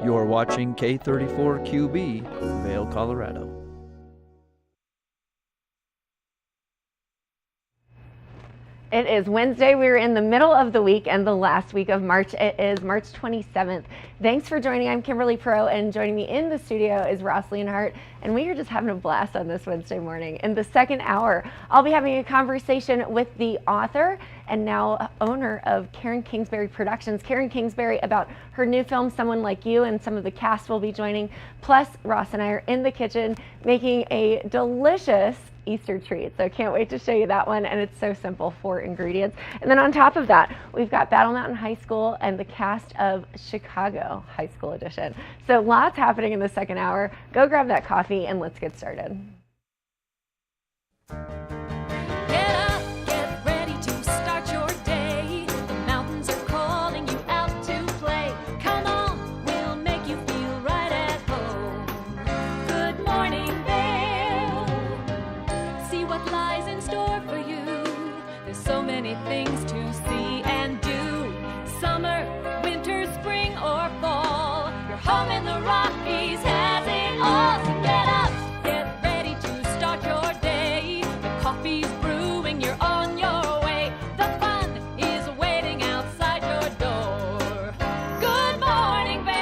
You're watching K34QB, Vail, Colorado. It is Wednesday. We're in the middle of the week and the last week of March. It is March 27th. Thanks for joining. I'm Kimberly Pro, and joining me in the studio is Ross Leonhardt, and we are just having a blast on this Wednesday morning. In the second hour, I'll be having a conversation with the author and now owner of Karen Kingsbury Productions, Karen Kingsbury, about her new film, Someone Like You, and some of the cast will be joining. Plus, Ross and I are in the kitchen making a delicious Easter treat. So can't wait to show you that one. And it's so simple, 4 ingredients. And then on top of that, we've got Battle Mountain High School and the cast of Chicago High School Edition. So lots happening in the second hour. Go grab that coffee and let's get started. Get up, get ready to start your day. The mountains are calling you out to play. Come on, we'll make you feel right at home. Good morning, Vail. See what lies in store for you. There's so many things to see and do. Summer, winter, spring, or fall. Your home in the Rockies has it all. So get up, get ready to start your day. The coffee's brewing, you're on your way. The fun is waiting outside your door. Good morning, Vail.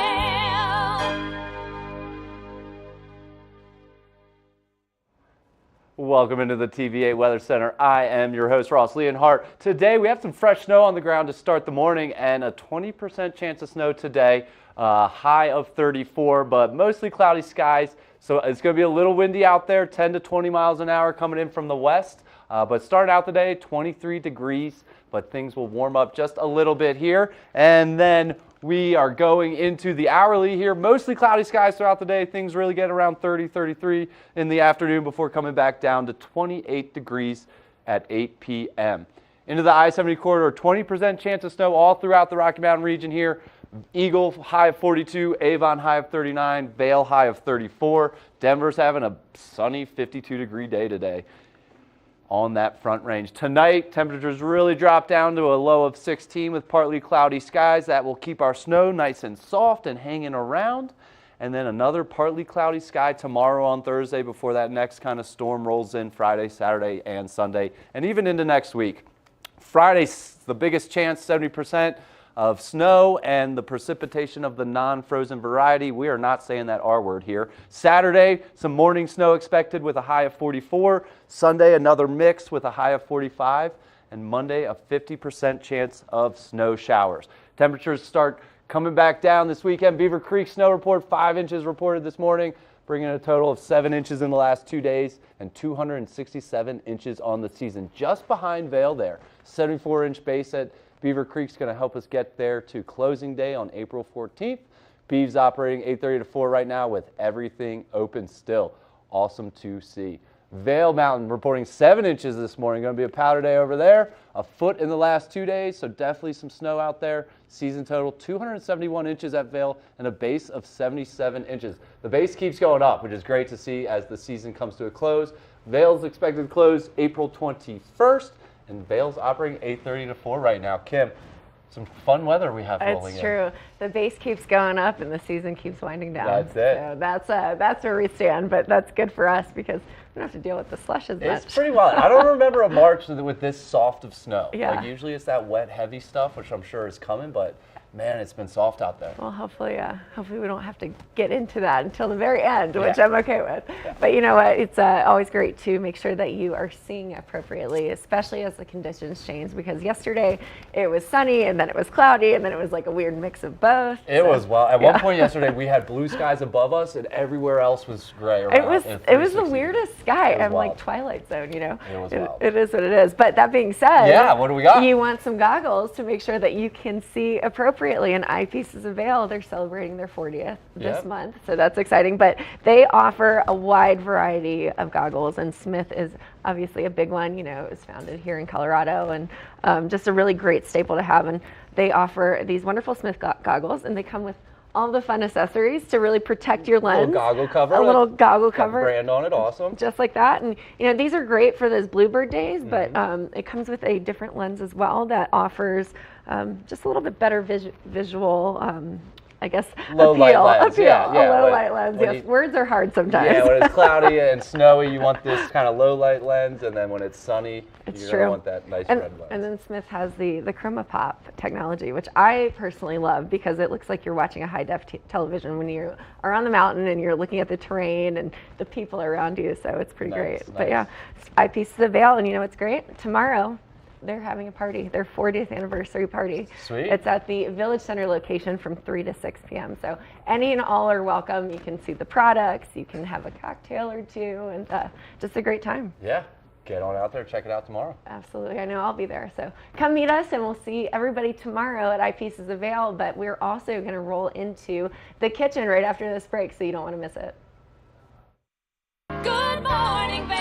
Welcome into the TVA Weather Center. I am your host, Ross Leonhardt. Today we have some fresh snow on the ground to start the morning and a 20% chance of snow today. High of 34, but mostly cloudy skies. So it's going to be a little windy out there, 10 to 20 miles an hour coming in from the west. But starting out the day, 23 degrees, but things will warm up just a little bit here. And then we are going into the hourly here. Mostly cloudy skies throughout the day. Things really get around 30, 33 in the afternoon before coming back down to 28 degrees at 8 p.m. Into the I-70 corridor, 20% chance of snow all throughout the Rocky Mountain region here. Eagle high of 42, Avon high of 39, Vail high of 34. Denver's having a sunny 52-degree day today on that front range. Tonight, temperatures really drop down to a low of 16 with partly cloudy skies. That will keep our snow nice and soft and hanging around. And then another partly cloudy sky tomorrow on Thursday before that next kind of storm rolls in Friday, Saturday, and Sunday, and even into next week. Friday's the biggest chance, 70%. Of snow and the precipitation of the non-frozen variety. We are not saying that R word here. Saturday, some morning snow expected with a high of 44. Sunday, another mix with a high of 45. And Monday, a 50% chance of snow showers. Temperatures start coming back down this weekend. Beaver Creek snow report, 5 inches reported this morning, bringing a total of 7 inches in the last 2 days and 267 inches on the season. Just behind Vail there. 74-inch base at Beaver Creek's going to help us get there to closing day on April 14th. Beav's operating 8:30 to 4 right now with everything open still. Awesome to see. Vail Mountain reporting 7 inches this morning. Going to be a powder day over there. A foot in the last 2 days, so definitely some snow out there. Season total 271 inches at Vail and a base of 77 inches. The base keeps going up, which is great to see as the season comes to a close. Vail's expected to close April 21st. And Vail's operating 8:30 to 4 right now. Kim, some fun weather we have rolling in. It's true. The base keeps going up and the season keeps winding down. That's it. So that's where we stand, but that's good for us because we don't have to deal with the slush as much. It's pretty wild. I don't remember a March with this soft of snow. Yeah. Like usually it's that wet, heavy stuff, which I'm sure is coming, but man, it's been soft out there. Well, hopefully we don't have to get into that until the very end, which I'm okay with. Yeah. But you know what? It's always great to make sure that you are seeing appropriately, especially as the conditions change, because yesterday it was sunny and then it was cloudy and then it was like a weird mix of both. It was, well, at one point yesterday we had blue skies above us and everywhere else was gray. It was the weirdest sky. I'm like Twilight Zone, you know? It was wild. It is what it is. But that being said, yeah, what do we got? You want some goggles to make sure that you can see appropriately. And Eyepieces of Vail, they're celebrating their 40th this month, so that's exciting. But they offer a wide variety of goggles, and Smith is obviously a big one. You know, it was founded here in Colorado, and just a really great staple to have. And they offer these wonderful Smith goggles, and they come with all the fun accessories to really protect your lens. A little goggle cover. A little goggle cover. Got the brand on it, awesome. Just like that. And you know, these are great for those bluebird days, but it comes with a different lens as well that offers just a little bit better visual, I guess, low light lens. Yeah, a low light lens. Yes, words are hard sometimes. Yeah, when it's cloudy and snowy, you want this kind of low light lens, and then when it's sunny, you're going to want that nice red lens. And then Smith has the Chroma Pop technology, which I personally love because it looks like you're watching a high-def television when you are on the mountain and you're looking at the terrain and the people around you, so it's pretty great. But yeah, Eyepieces of Vail, and you know what's great? Tomorrow, they're having a party, their 40th anniversary party. Sweet. It's at the Village Center location from 3 to 6 p.m. So any and all are welcome. You can see the products, you can have a cocktail or two, and just a great time. Yeah, get on out there, check it out tomorrow. Absolutely, I know I'll be there. So come meet us, and we'll see everybody tomorrow at Eyepieces of Vail, but we're also gonna roll into the kitchen right after this break, so you don't wanna miss it. Good morning, Vail.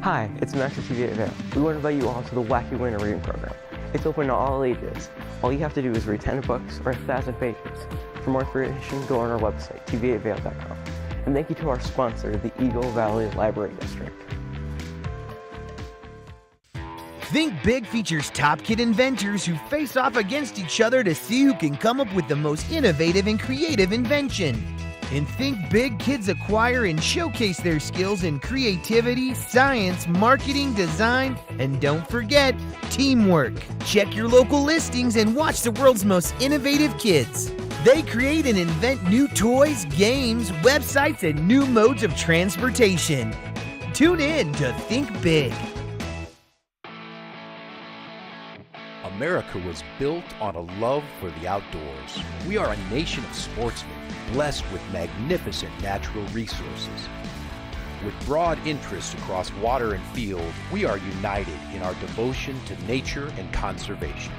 Hi, it's Max at TV8 Vail. We want to invite you all to the Wacky Winter Reading Program. It's open to all ages. All you have to do is read 10 books or 1,000 pages. For more information, go on our website, tv8vail.com. And thank you to our sponsor, the Eagle Valley Library District. Think Big features top kid inventors who face off against each other to see who can come up with the most innovative and creative invention. And Think Big, kids acquire and showcase their skills in creativity, science, marketing, design, and don't forget, teamwork. Check your local listings and watch the world's most innovative kids. They create and invent new toys, games, websites, and new modes of transportation. Tune in to Think Big. America was built on a love for the outdoors. We are a nation of sportsmen, blessed with magnificent natural resources. With broad interests across water and field, we are united in our devotion to nature and conservation.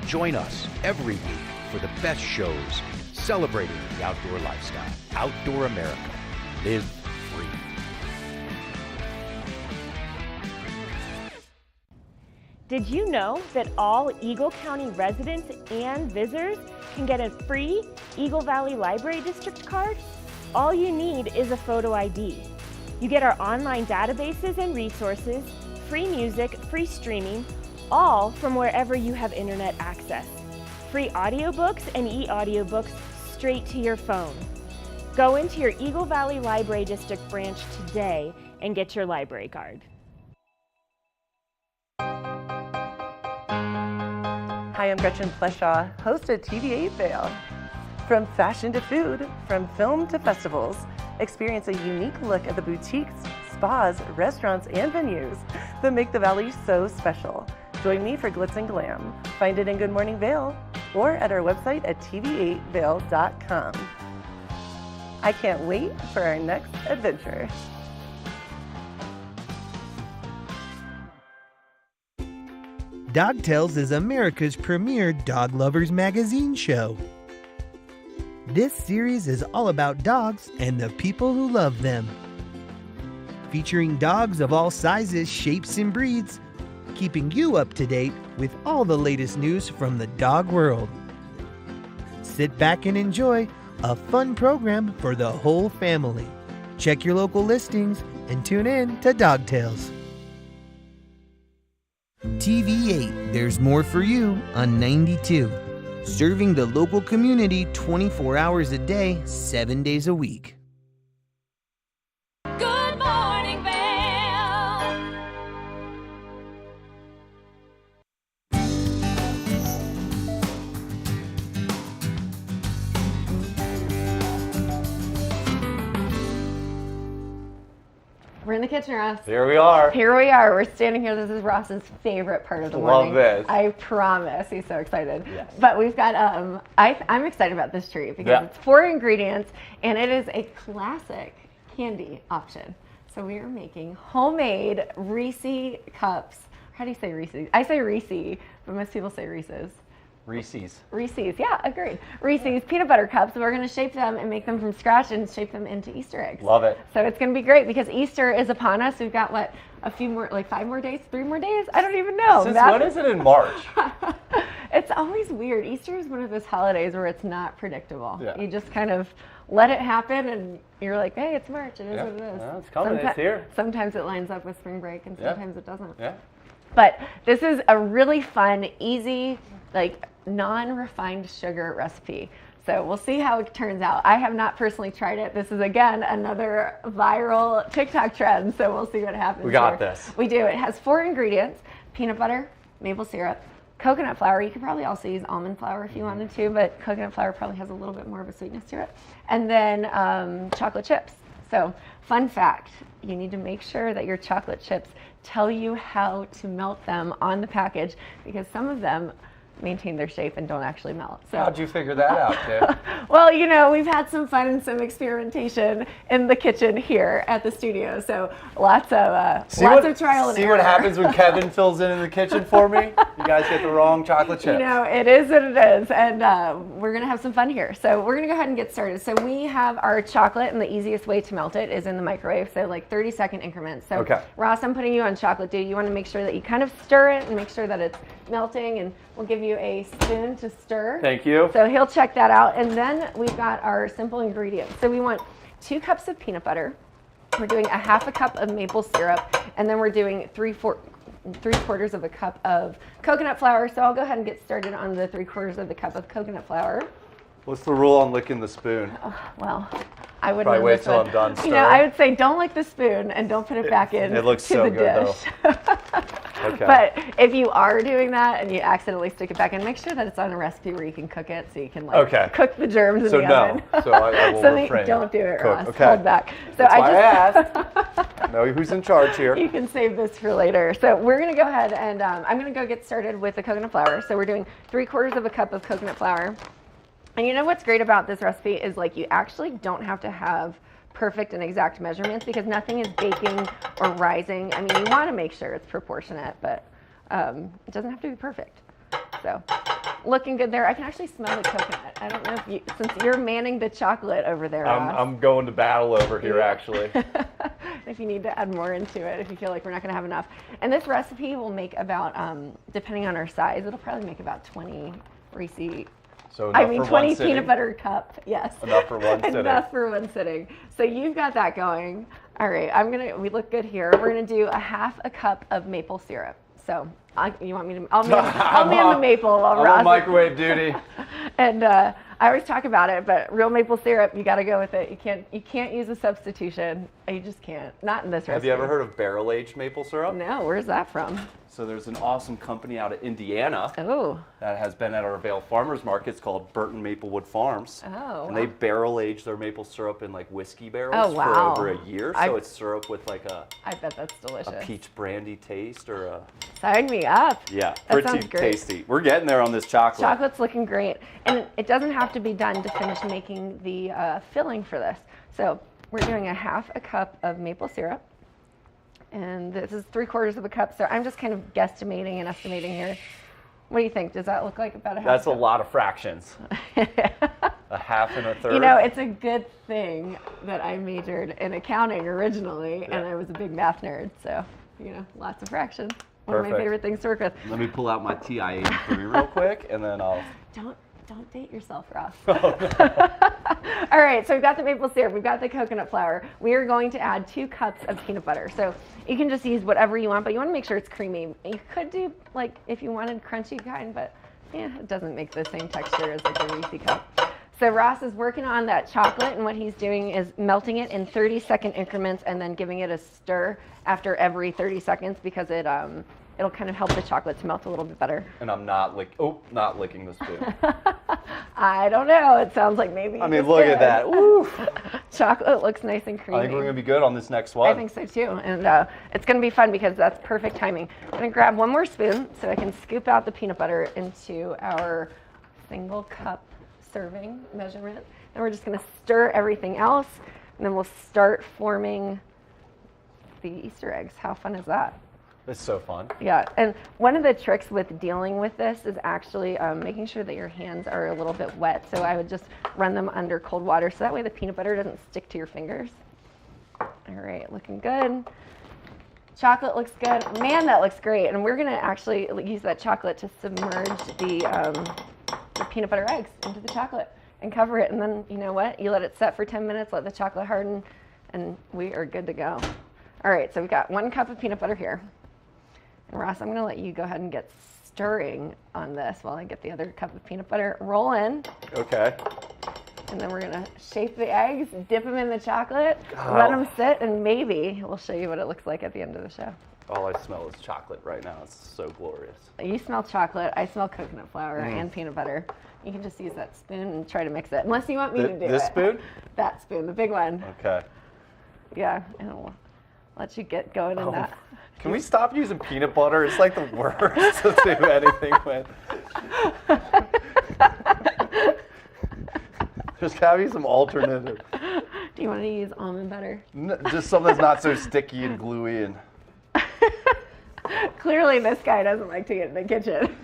Join us every week for the best shows celebrating the outdoor lifestyle. Outdoor America. Live free. Did you know that all Eagle County residents and visitors can get a free Eagle Valley Library District card? All you need is a photo ID. You get our online databases and resources, free music, free streaming, all from wherever you have internet access. Free audiobooks and e-audiobooks straight to your phone. Go into your Eagle Valley Library District branch today and get your library card. Hi, I'm Gretchen Pleshaw, host of TV8 Vail. From fashion to food, from film to festivals, experience a unique look at the boutiques, spas, restaurants, and venues that make the Valley so special. Join me for Glitz and Glam. Find it in Good Morning Vail or at our website at tv8vail.com. I can't wait for our next adventure. Dog Tales is America's premier dog lovers magazine show. This series is all about dogs and the people who love them. Featuring dogs of all sizes, shapes, and breeds, keeping you up to date with all the latest news from the dog world. Sit back and enjoy a fun program for the whole family. Check your local listings and tune in to Dog Tales. TV8, there's more for you on 92. Serving the local community 24 hours a day, 7 days a week. Good morning, Vail. We're in the kitchen, Ross. Here we are. Here we are. We're standing here. This is Ross's favorite part of the morning. Love this. I promise. He's so excited. Yes. But we've got, I'm excited about this treat because Yeah. it's 4 ingredients and it is a classic candy option. So we are making homemade Reese cups. How do you say Reese's? I say Reese, but most people say Reese's. Reese's. Reese's, yeah, agreed. Reese's peanut butter cups. We're going to shape them and make them from scratch and shape them into Easter eggs. Love it. So it's going to be great because Easter is upon us. We've got, what, a few more, like 5 more days, 3 more days? I don't even know. Since when is it in March? It's always weird. Easter is one of those holidays where it's not predictable. Yeah. You just kind of let it happen and you're like, hey, it's March. It is Yeah. what it is. Yeah, it's coming. It's here. Sometimes it lines up with spring break and Yeah. sometimes it doesn't. Yeah. But this is a really fun, easy, like non-refined sugar recipe. So we'll see how it turns out. I have not personally tried it. This is, again, another viral TikTok trend. So we'll see what happens. We got here. this. We do. It has 4 ingredients: peanut butter, maple syrup, coconut flour. You could probably also use almond flour if you wanted to, but coconut flour probably has a little bit more of a sweetness to it. And then chocolate chips. So fun fact, you need to make sure that your chocolate chips tell you how to melt them on the package because some of them maintain their shape and don't actually melt. So How'd you figure that out, Tim? well, you know, we've had some fun and some experimentation in the kitchen here at the studio. So lots of trial and error. See what happens when Kevin fills in the kitchen for me? You guys get the wrong chocolate chips. You know, it is what it is. And we're going to have some fun here. So we're going to go ahead and get started. So we have our chocolate, and the easiest way to melt it is in the microwave. So like 30-second increments. So Okay. Ross, I'm putting you on chocolate duty. You want to make sure that you kind of stir it and make sure that it's melting, and we'll give you a spoon to stir. Thank you. So he'll check that out. And then we've got our simple ingredients. So we want 2 cups of peanut butter. We're doing a 1/2 cup of maple syrup. And then we're doing 3/4 of a cup of coconut flour. So I'll go ahead and get started on the 3/4 of the cup of coconut flour. What's the rule on licking the spoon? Well, I wouldn't Probably know wait this till one. I'm done You stirring. know, I would say don't lick the spoon and don't put it back in It looks to so the good, dish. Okay. But if you are doing that and you accidentally stick it back in, make sure that it's on a recipe where you can cook it so you can like cook the germs in So the no. oven. So I will so refrain. don't do it, Cook. Ross. Okay. Hold back. So That's why I asked. Know who's in charge here. You can save this for later. So we're going to go ahead and I'm going to go get started with the coconut flour. So we're doing 3/4 of a cup of coconut flour. And you know what's great about this recipe is like you actually don't have to have perfect and exact measurements because nothing is baking or rising. I mean, you want to make sure it's proportionate, but it doesn't have to be perfect. So looking good there. I can actually smell the coconut. I don't know if you, since you're manning the chocolate over there, Ross. I'm going to battle over here, actually. If you need to add more into it, if you feel like we're not going to have enough. And this recipe will make about, depending on our size, it'll probably make about 20 Reese. So enough I mean, for 20 one sitting? peanut butter cup, yes. Enough for one sitting. Enough for one sitting. So you've got that going. All right, we look good here. We're gonna do a 1/2 cup of maple syrup. So you want me to, I'll man the maple while I'm Ross. on microwave duty. And I always talk about it, but real maple syrup, you gotta go with it. You can't use a substitution. You just can't, not in this recipe. Have you ever heard of barrel-aged maple syrup? No, where's that from? So there's an awesome company out of Indiana that has been at our Vail Farmers Markets called Burton Maplewood Farms. Oh, and wow. they barrel age their maple syrup in like whiskey barrels Oh, wow. for over a year. So it's syrup with like I bet that's delicious. a peach brandy taste or a Sign me up. yeah, That pretty sounds great. tasty. We're getting there on this chocolate. Chocolate's looking great. And it doesn't have to be done to finish making the filling for this. So we're doing a 1/2 cup of maple syrup. And this is 3/4 of a cup. So I'm just kind of guesstimating and estimating here. What do you think? Does that look like about a 1/2 That's a cup? lot of fractions. A 1/2 and a 1/3. You know, it's a good thing that I majored in accounting originally, and I was a big math nerd. So, you know, lots of fractions. One of my Perfect. favorite things to work with. Let me pull out my TI-83 real quick, and then I'll. Don't date yourself, Ross. All right, so we've got the maple syrup, we've got the coconut flour. We are going to add 2 cups of peanut butter. So you can just use whatever you want, but you want to make sure it's creamy. You could do, like, if you wanted crunchy kind, but yeah, it doesn't make the same texture as like a Reese cup. So Ross is working on that chocolate, and what he's doing is melting it in 30-second increments and then giving it a stir after every 30 seconds because it'll kind of help the chocolate to melt a little bit better. And I'm not licking the spoon. I don't know. It sounds like maybe. I mean, look at that. Ooh. Chocolate looks nice and creamy. I think we're going to be good on this next one. I think so too. And it's going to be fun because that's perfect timing. I'm going to grab one more spoon so I can scoop out the peanut butter into our single cup serving measurement. And we're just going to stir everything else. And then we'll start forming the Easter eggs. How fun is that? It's so fun. Yeah, and one of the tricks with dealing with this is actually making sure that your hands are a little bit wet. So I would just run them under cold water so that way the peanut butter doesn't stick to your fingers. All right, looking good. Chocolate looks good. Man, that looks great. And we're going to actually use that chocolate to submerge the peanut butter eggs into the chocolate and cover it. And then, you know what? You let it set for 10 minutes, let the chocolate harden, and we are good to go. All right, so we've got 1 cup of peanut butter here. And Ross, I'm going to let you go ahead and get stirring on this while I get the other cup of peanut butter. Roll in. Okay. And then we're going to shape the eggs, dip them in the chocolate, let them sit, and maybe we'll show you what it looks like at the end of the show. All I smell is chocolate right now. It's so glorious. You smell chocolate. I smell coconut flour and peanut butter. You can just use that spoon and try to mix it, unless you want me to do it. This spoon? That spoon, the big one. Okay. Yeah, and we'll let you get going in that. Can we stop using peanut butter? It's like the worst to do anything with. Just have you some alternative. Do you want to use almond butter? Just something that's not so sticky and gluey and. Clearly, this guy doesn't like to get in the kitchen.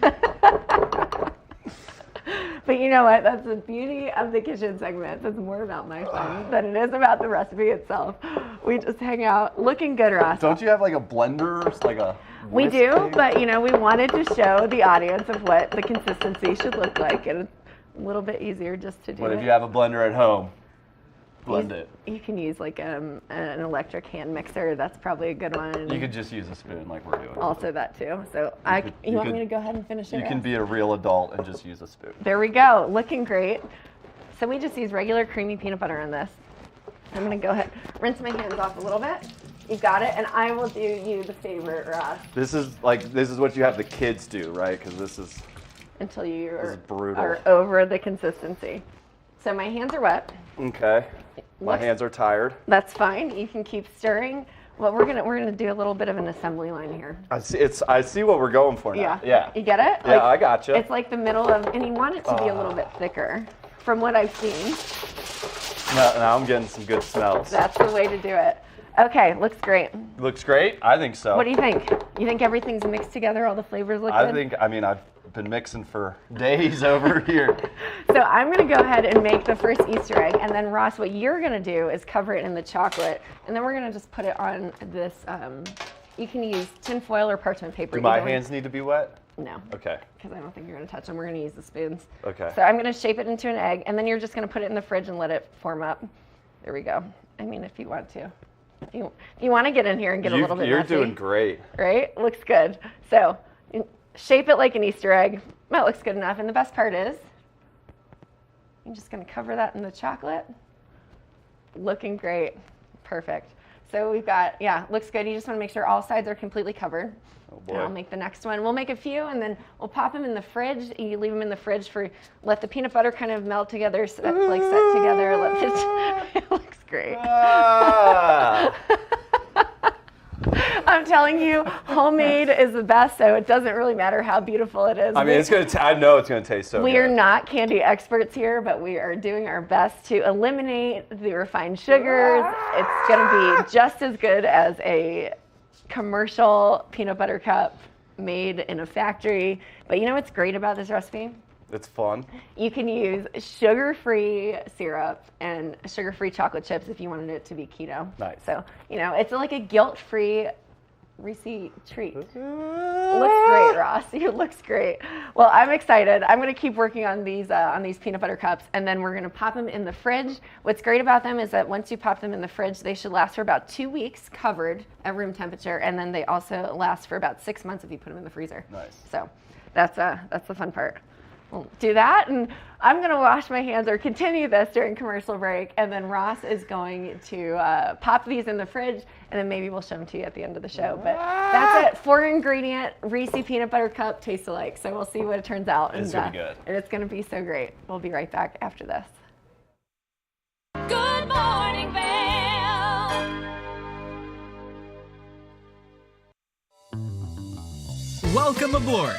But you know what? That's the beauty of the kitchen segment. It's more about my fun than it is about the recipe itself. We just hang out, looking good, Ross. Don't you have like a blender, like a? We do, but you know, we wanted to show the audience of what the consistency should look like, and it's a little bit easier just to do it. But if you have a blender at home, blend it. You can use like an electric hand mixer. That's probably a good one. You could just use a spoon like we're doing. Also that too. So you want me to go ahead and finish it? You can be a real adult and just use a spoon. There we go. Looking great. So we just use regular creamy peanut butter on this. I'm going to go ahead, rinse my hands off a little bit. You got it, and I will do you the favor, Ross. This is what you have the kids do, right? Because this is until you brutal. are over the consistency. So my hands are wet. Okay. My hands are tired. That's fine. You can keep stirring. Well, we're gonna do a little bit of an assembly line here. I see what we're going for now. Yeah. You get it? Yeah, I gotcha. It's like the middle of, and you want it to be a little bit thicker, from what I've seen. Now I'm getting some good smells. That's the way to do it. Okay, looks great. Looks great? I think so. What do you think? You think everything's mixed together, all the flavors look good? I've been mixing for days over here. So I'm going to go ahead and make the first Easter egg, and then Ross, what you're going to do is cover it in the chocolate, and then we're going to just put it on this, you can use tin foil or parchment paper. Do my hands need to be wet? No. Okay. Because I don't think you're going to touch them. We're going to use the spoons. Okay. So I'm going to shape it into an egg, and then you're just going to put it in the fridge and let it form up. There we go. I mean, if you want to. If you want to get in here and get a little bit You're messy, doing great. Right? Looks good. So shape it like an Easter egg. That looks good enough. And the best part is, I'm just going to cover that in the chocolate. Looking great. Perfect. So we've got, looks good. You just want to make sure all sides are completely covered. Oh boy. And I'll make the next one. We'll make a few, and then we'll pop them in the fridge. You leave them in the fridge let the peanut butter kind of melt together, set together. It looks great. I'm telling you, homemade is the best, so it doesn't really matter how beautiful it is. I mean, I know it's going to taste so good. We are not candy experts here, but we are doing our best to eliminate the refined sugars. It's going to be just as good as a commercial peanut butter cup made in a factory. But you know what's great about this recipe? It's fun. You can use sugar-free syrup and sugar-free chocolate chips if you wanted it to be keto. Nice. So, it's like a guilt-free Reese treat. Looks great, Ross. It looks great. Well, I'm excited. I'm going to keep working on these peanut butter cups, and then we're going to pop them in the fridge. What's great about them is that once you pop them in the fridge, they should last for about 2 weeks covered at room temperature, and then they also last for about 6 months if you put them in the freezer. Nice. So that's the fun part. We'll do that, and I'm going to wash my hands or continue this during commercial break, and then Ross is going to pop these in the fridge, and then maybe we'll show them to you at the end of the show. But that's it. 4-ingredient Reese peanut butter cup tastes alike, so we'll see what it turns out. It's going to be good. And it's going to be so great. We'll be right back after this. Good morning, Vail. Welcome aboard.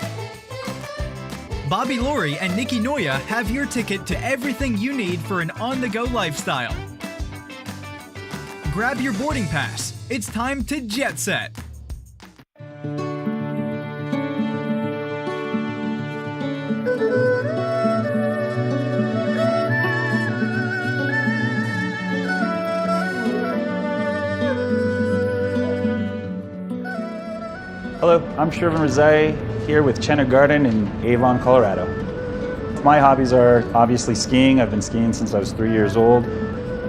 Bobby Laurie and Nikki Noya have your ticket to everything you need for an on-the-go lifestyle. Grab your boarding pass. It's time to jet set. Hello, I'm Shervin Rezai here with Chenna Garden in Avon, Colorado. My hobbies are obviously skiing. I've been skiing since I was 3 years old.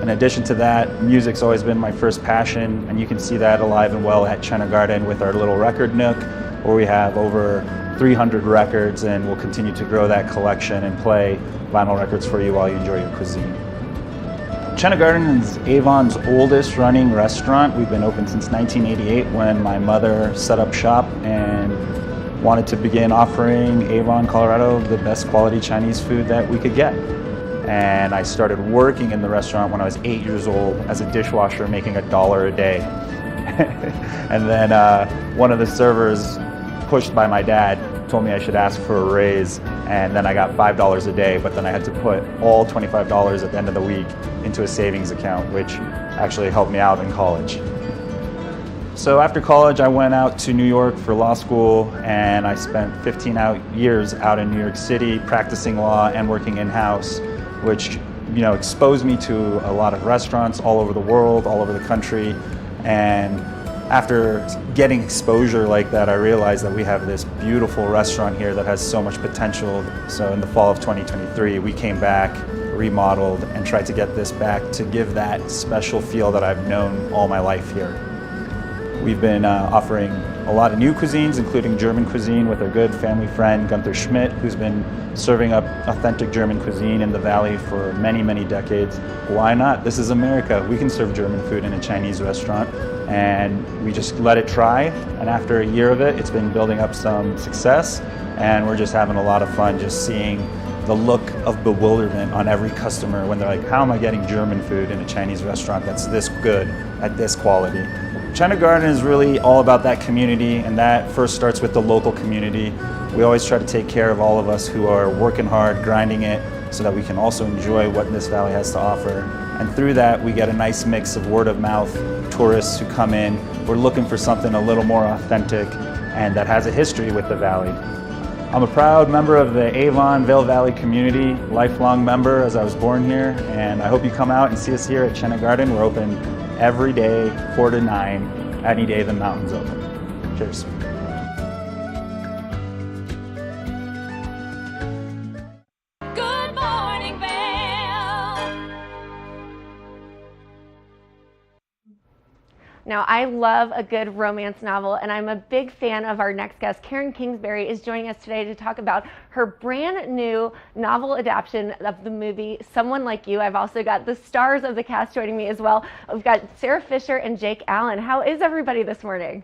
In addition to that, music's always been my first passion, and you can see that alive and well at Chenna Garden with our little record nook, where we have over 300 records, and we'll continue to grow that collection and play vinyl records for you while you enjoy your cuisine. Chenna Garden is Avon's oldest running restaurant. We've been open since 1988 when my mother set up shop and wanted to begin offering Avon, Colorado the best quality Chinese food that we could get. And I started working in the restaurant when I was 8 years old as a dishwasher making $1 a day. And then one of the servers, pushed by my dad, told me I should ask for a raise, and then I got $5 a day, but then I had to put all $25 at the end of the week into a savings account, which actually helped me out in college. So after college, I went out to New York for law school, and I spent 15 years out in New York City practicing law and working in-house, which exposed me to a lot of restaurants all over the world, all over the country. And after getting exposure like that, I realized that we have this beautiful restaurant here that has so much potential. So in the fall of 2023, we came back, remodeled, and tried to get this back to give that special feel that I've known all my life here. We've been offering a lot of new cuisines, including German cuisine with our good family friend Gunther Schmidt, who's been serving up authentic German cuisine in the Valley for many, many decades. Why not? This is America. We can serve German food in a Chinese restaurant, and we just let it try. And after a year of it, it's been building up some success, and we're just having a lot of fun just seeing the look of bewilderment on every customer when they're like, how am I getting German food in a Chinese restaurant that's this good at this quality? Chenna Garden is really all about that community, and that first starts with the local community. We always try to take care of all of us who are working hard, grinding it, so that we can also enjoy what this valley has to offer. And through that, we get a nice mix of word of mouth, tourists who come in. We're looking for something a little more authentic and that has a history with the valley. I'm a proud member of the Avon Vail Valley community, lifelong member as I was born here, and I hope you come out and see us here at Chenna Garden. We're open every day, 4 to 9, any day the mountain's open. Cheers. Good morning, Vail. Now, I love a good romance novel, and I'm a big fan of our next guest. Karen Kingsbury is joining us today to talk about her brand new novel adaptation of the movie Someone Like You. I've also got the stars of the cast joining me as well. We've got Sarah Fisher and Jake Allen. How is everybody this morning?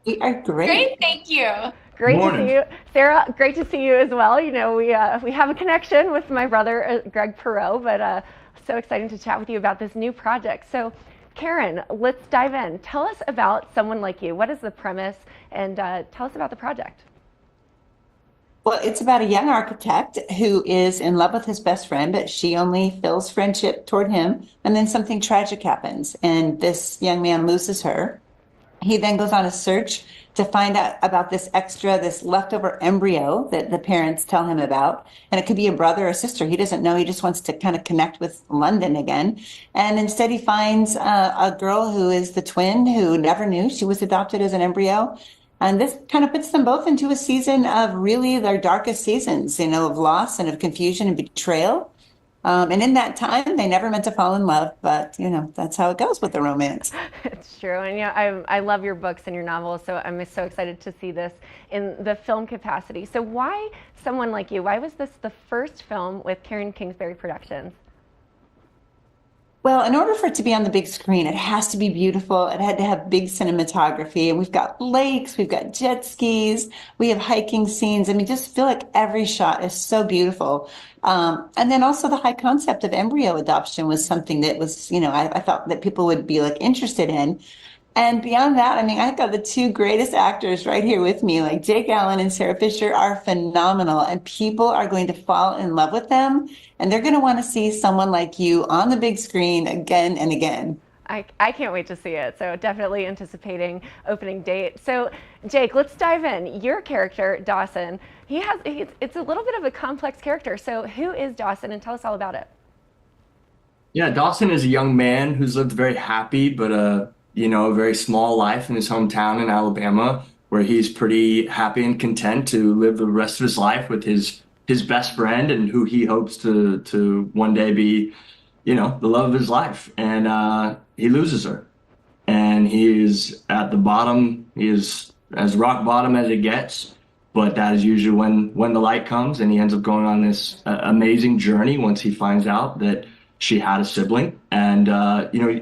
We are great. Great, thank you. Great to see you. Sarah, great to see you as well. You know, we have a connection with my brother, Greg Perot, but so exciting to chat with you about this new project. So, Karen, let's dive in. Tell us about Someone Like You. What is the premise? And tell us about the project. Well, it's about a young architect who is in love with his best friend, but she only feels friendship toward him. And then something tragic happens, and this young man loses her. He then goes on a search to find out about this leftover embryo that the parents tell him about. And it could be a brother or sister. He doesn't know. He just wants to kind of connect with London again. And instead he finds a girl who is the twin who never knew she was adopted as an embryo. And this kind of puts them both into a season of really their darkest seasons, of loss and of confusion and betrayal. And in that time, they never meant to fall in love, but that's how it goes with the romance. It's true, and I love your books and your novels, so I'm so excited to see this in the film capacity. So why someone like you? Why was this the first film with Karen Kingsbury Productions? Well, in order for it to be on the big screen, it has to be beautiful. It had to have big cinematography. And we've got lakes, we've got jet skis, we have hiking scenes. Just feel like every shot is so beautiful. And then also the high concept of embryo adoption was something that was, I thought that people would be interested in. And beyond that, I've got the two greatest actors right here with me, like Jake Allen and Sarah Fisher are phenomenal, and people are going to fall in love with them, and they're going to want to see someone like you on the big screen again and again. I can't wait to see it. So definitely anticipating opening date. So Jake, let's dive in. Your character, Dawson, it's a little bit of a complex character. So who is Dawson, and tell us all about it. Yeah, Dawson is a young man who's lived very happy, but a very small life in his hometown in Alabama, where he's pretty happy and content to live the rest of his life with his best friend and who he hopes to one day be, the love of his life. And he loses her. And he is at the bottom. He is as rock bottom as it gets. But that is usually when the light comes, and he ends up going on this amazing journey once he finds out that she had a sibling. And,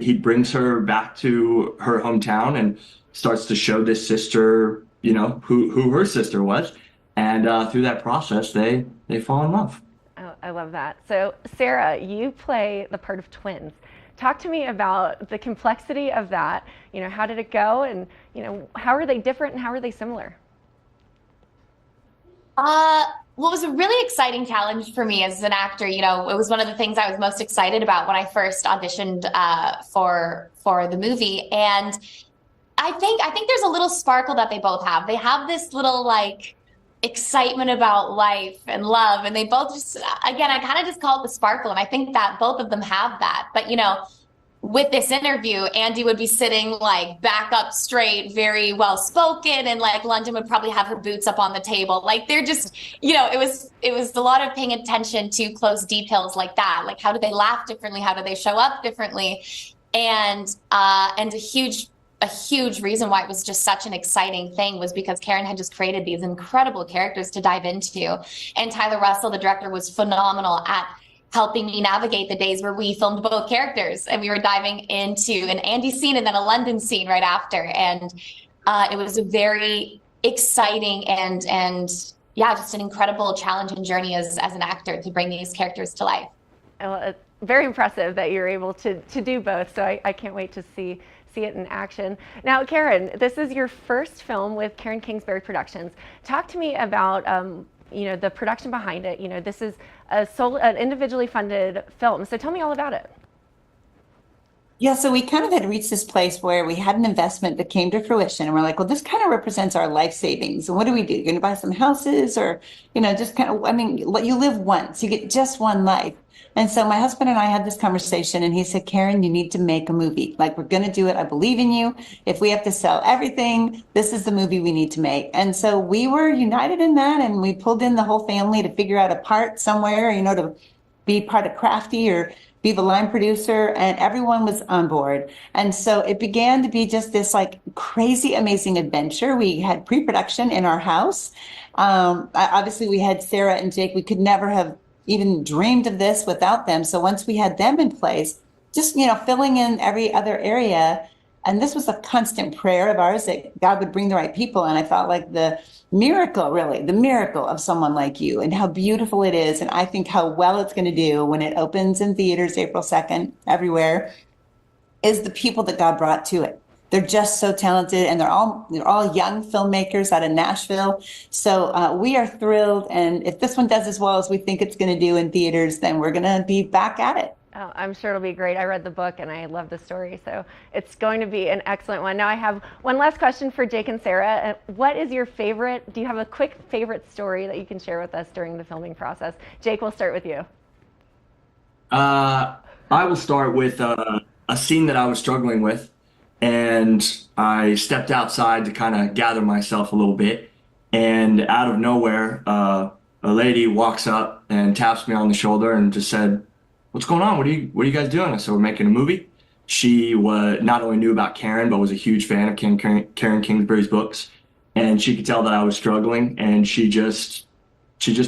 he brings her back to her hometown and starts to show this sister, who her sister was. And through that process, they fall in love. Oh, I love that. So Sarah, you play the part of twins. Talk to me about the complexity of that. How did it go? And, how are they different and how are they similar? Well, it was a really exciting challenge for me as an actor. It was one of the things I was most excited about when I first auditioned for the movie. And I think there's a little sparkle that they both have. They have this little excitement about life and love, and they both just, again, I kind of just call it the sparkle. And I think that both of them have that. But with this interview, Andy would be sitting back up straight, very well spoken, and London would probably have her boots up on the table. They're just, it was a lot of paying attention to close details like that. How do they laugh differently? How do they show up differently? And a huge reason why it was just such an exciting thing was because Karen had just created these incredible characters to dive into. And Tyler Russell, the director, was phenomenal at helping me navigate the days where we filmed both characters, and we were diving into an Andy scene and then a London scene right after. And it was a very exciting and just an incredible challenge and journey as an actor to bring these characters to life. Well, it's very impressive that you're able to do both. So I can't wait to see it in action. Now, Karen, this is your first film with Karen Kingsbury Productions. Talk to me about the production behind it. This is an individually funded film. So tell me all about it. Yeah, so we kind of had reached this place where we had an investment that came to fruition, and we're like, well, this kind of represents our life savings. And what do? You're going to buy some houses, or, just kind of, you live once, you get just one life. And so my husband and I had this conversation, and he said, Karen, you need to make a movie. We're going to do it. I believe in you. If we have to sell everything, this is the movie we need to make. And so we were united in that, and we pulled in the whole family to figure out a part somewhere, to be part of Crafty or be the line producer, and everyone was on board. And so it began to be just this crazy, amazing adventure. We had pre-production in our house. Obviously, we had Sarah and Jake. We could never have even dreamed of this without them. So once we had them in place, just, filling in every other area. And this was a constant prayer of ours that God would bring the right people. And I felt like the miracle of someone like you and how beautiful it is. And I think how well it's going to do when it opens in theaters April 2nd, everywhere, is the people that God brought to it. They're just so talented, and they're all young filmmakers out of Nashville. So we are thrilled. And if this one does as well as we think it's going to do in theaters, then we're going to be back at it. Oh, I'm sure it'll be great. I read the book and I love the story, so it's going to be an excellent one. Now I have one last question for Jake and Sarah. What is your favorite, do you have a quick favorite story that you can share with us during the filming process? Jake, we'll start with you. I will start with a scene that I was struggling with, and I stepped outside to kind of gather myself a little bit, and out of nowhere, a lady walks up and taps me on the shoulder and just said, "What's going on? What are you guys doing?" I said, "We're making a movie." She not only knew about Karen, but was a huge fan of Karen Kingsbury's books, and she could tell that I was struggling, and she just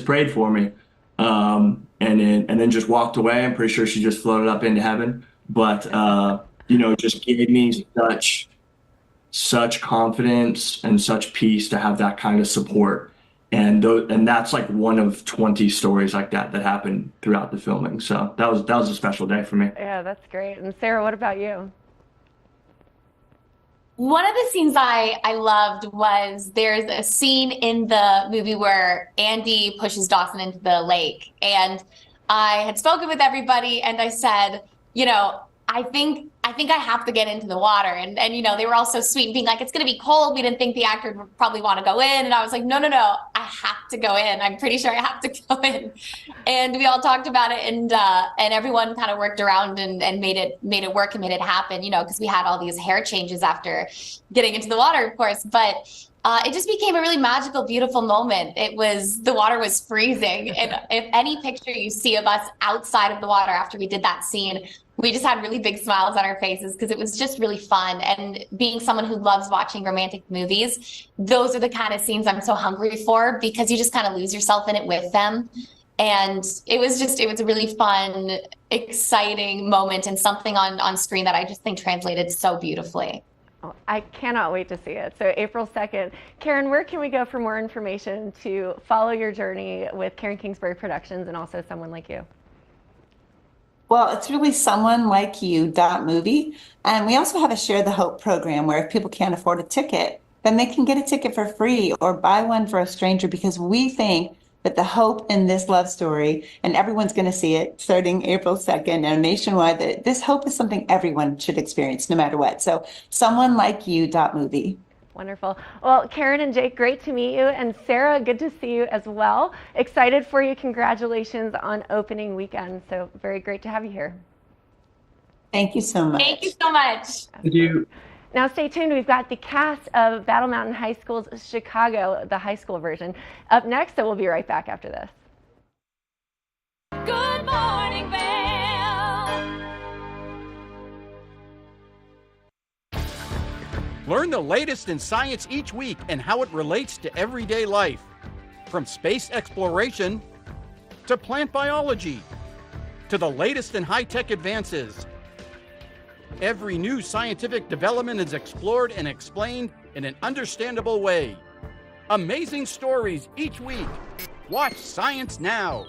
prayed for me, and then just walked away. I'm pretty sure she just floated up into heaven, but just gave me such confidence and such peace to have that kind of support. And that's like one of 20 stories like that happened throughout the filming. So that was a special day for me. Yeah, that's great. And Sarah, what about you? One of the scenes I loved was there's a scene in the movie where Andy pushes Dawson into the lake. And I had spoken with everybody and I said, I think I have to get into the water. And they were all so sweet and being like, it's going to be cold. We didn't think the actor would probably want to go in. And I was like, no, I have to go in. I'm pretty sure I have to go in. And we all talked about it, and everyone kind of worked around and made it work and made it happen, because we had all these hair changes after getting into the water, of course. But it just became a really magical, beautiful moment. The water was freezing. And if any picture you see of us outside of the water after we did that scene, we just had really big smiles on our faces because it was just really fun. And being someone who loves watching romantic movies, those are the kind of scenes I'm so hungry for, because you just kind of lose yourself in it with them. And it was a really fun, exciting moment, and something on screen that I just think translated so beautifully. Oh, I cannot wait to see it. So April 2nd. Karen, where can we go for more information to follow your journey with Karen Kingsbury Productions and also Someone Like You? Well, it's really someonelikeYou.movie. And we also have a Share the Hope program where if people can't afford a ticket, then they can get a ticket for free or buy one for a stranger, because we think that the hope in this love story, and everyone's going to see it starting April 2nd and nationwide, that this hope is something everyone should experience no matter what. So someonelikeYou.movie. Wonderful. Well, Karen and Jake, great to meet you. And Sarah, good to see you as well. Excited for you. Congratulations on opening weekend. So very great to have you here. Thank you so much. Thank you so much. Thank you. Now stay tuned. We've got the cast of Battle Mountain High School's Chicago, the high school version, up next. So we'll be right back after this. Good morning, Vail. Learn the latest in science each week and how it relates to everyday life. From space exploration to plant biology to the latest in high-tech advances. Every new scientific development is explored and explained in an understandable way. Amazing stories each week. Watch Science Now.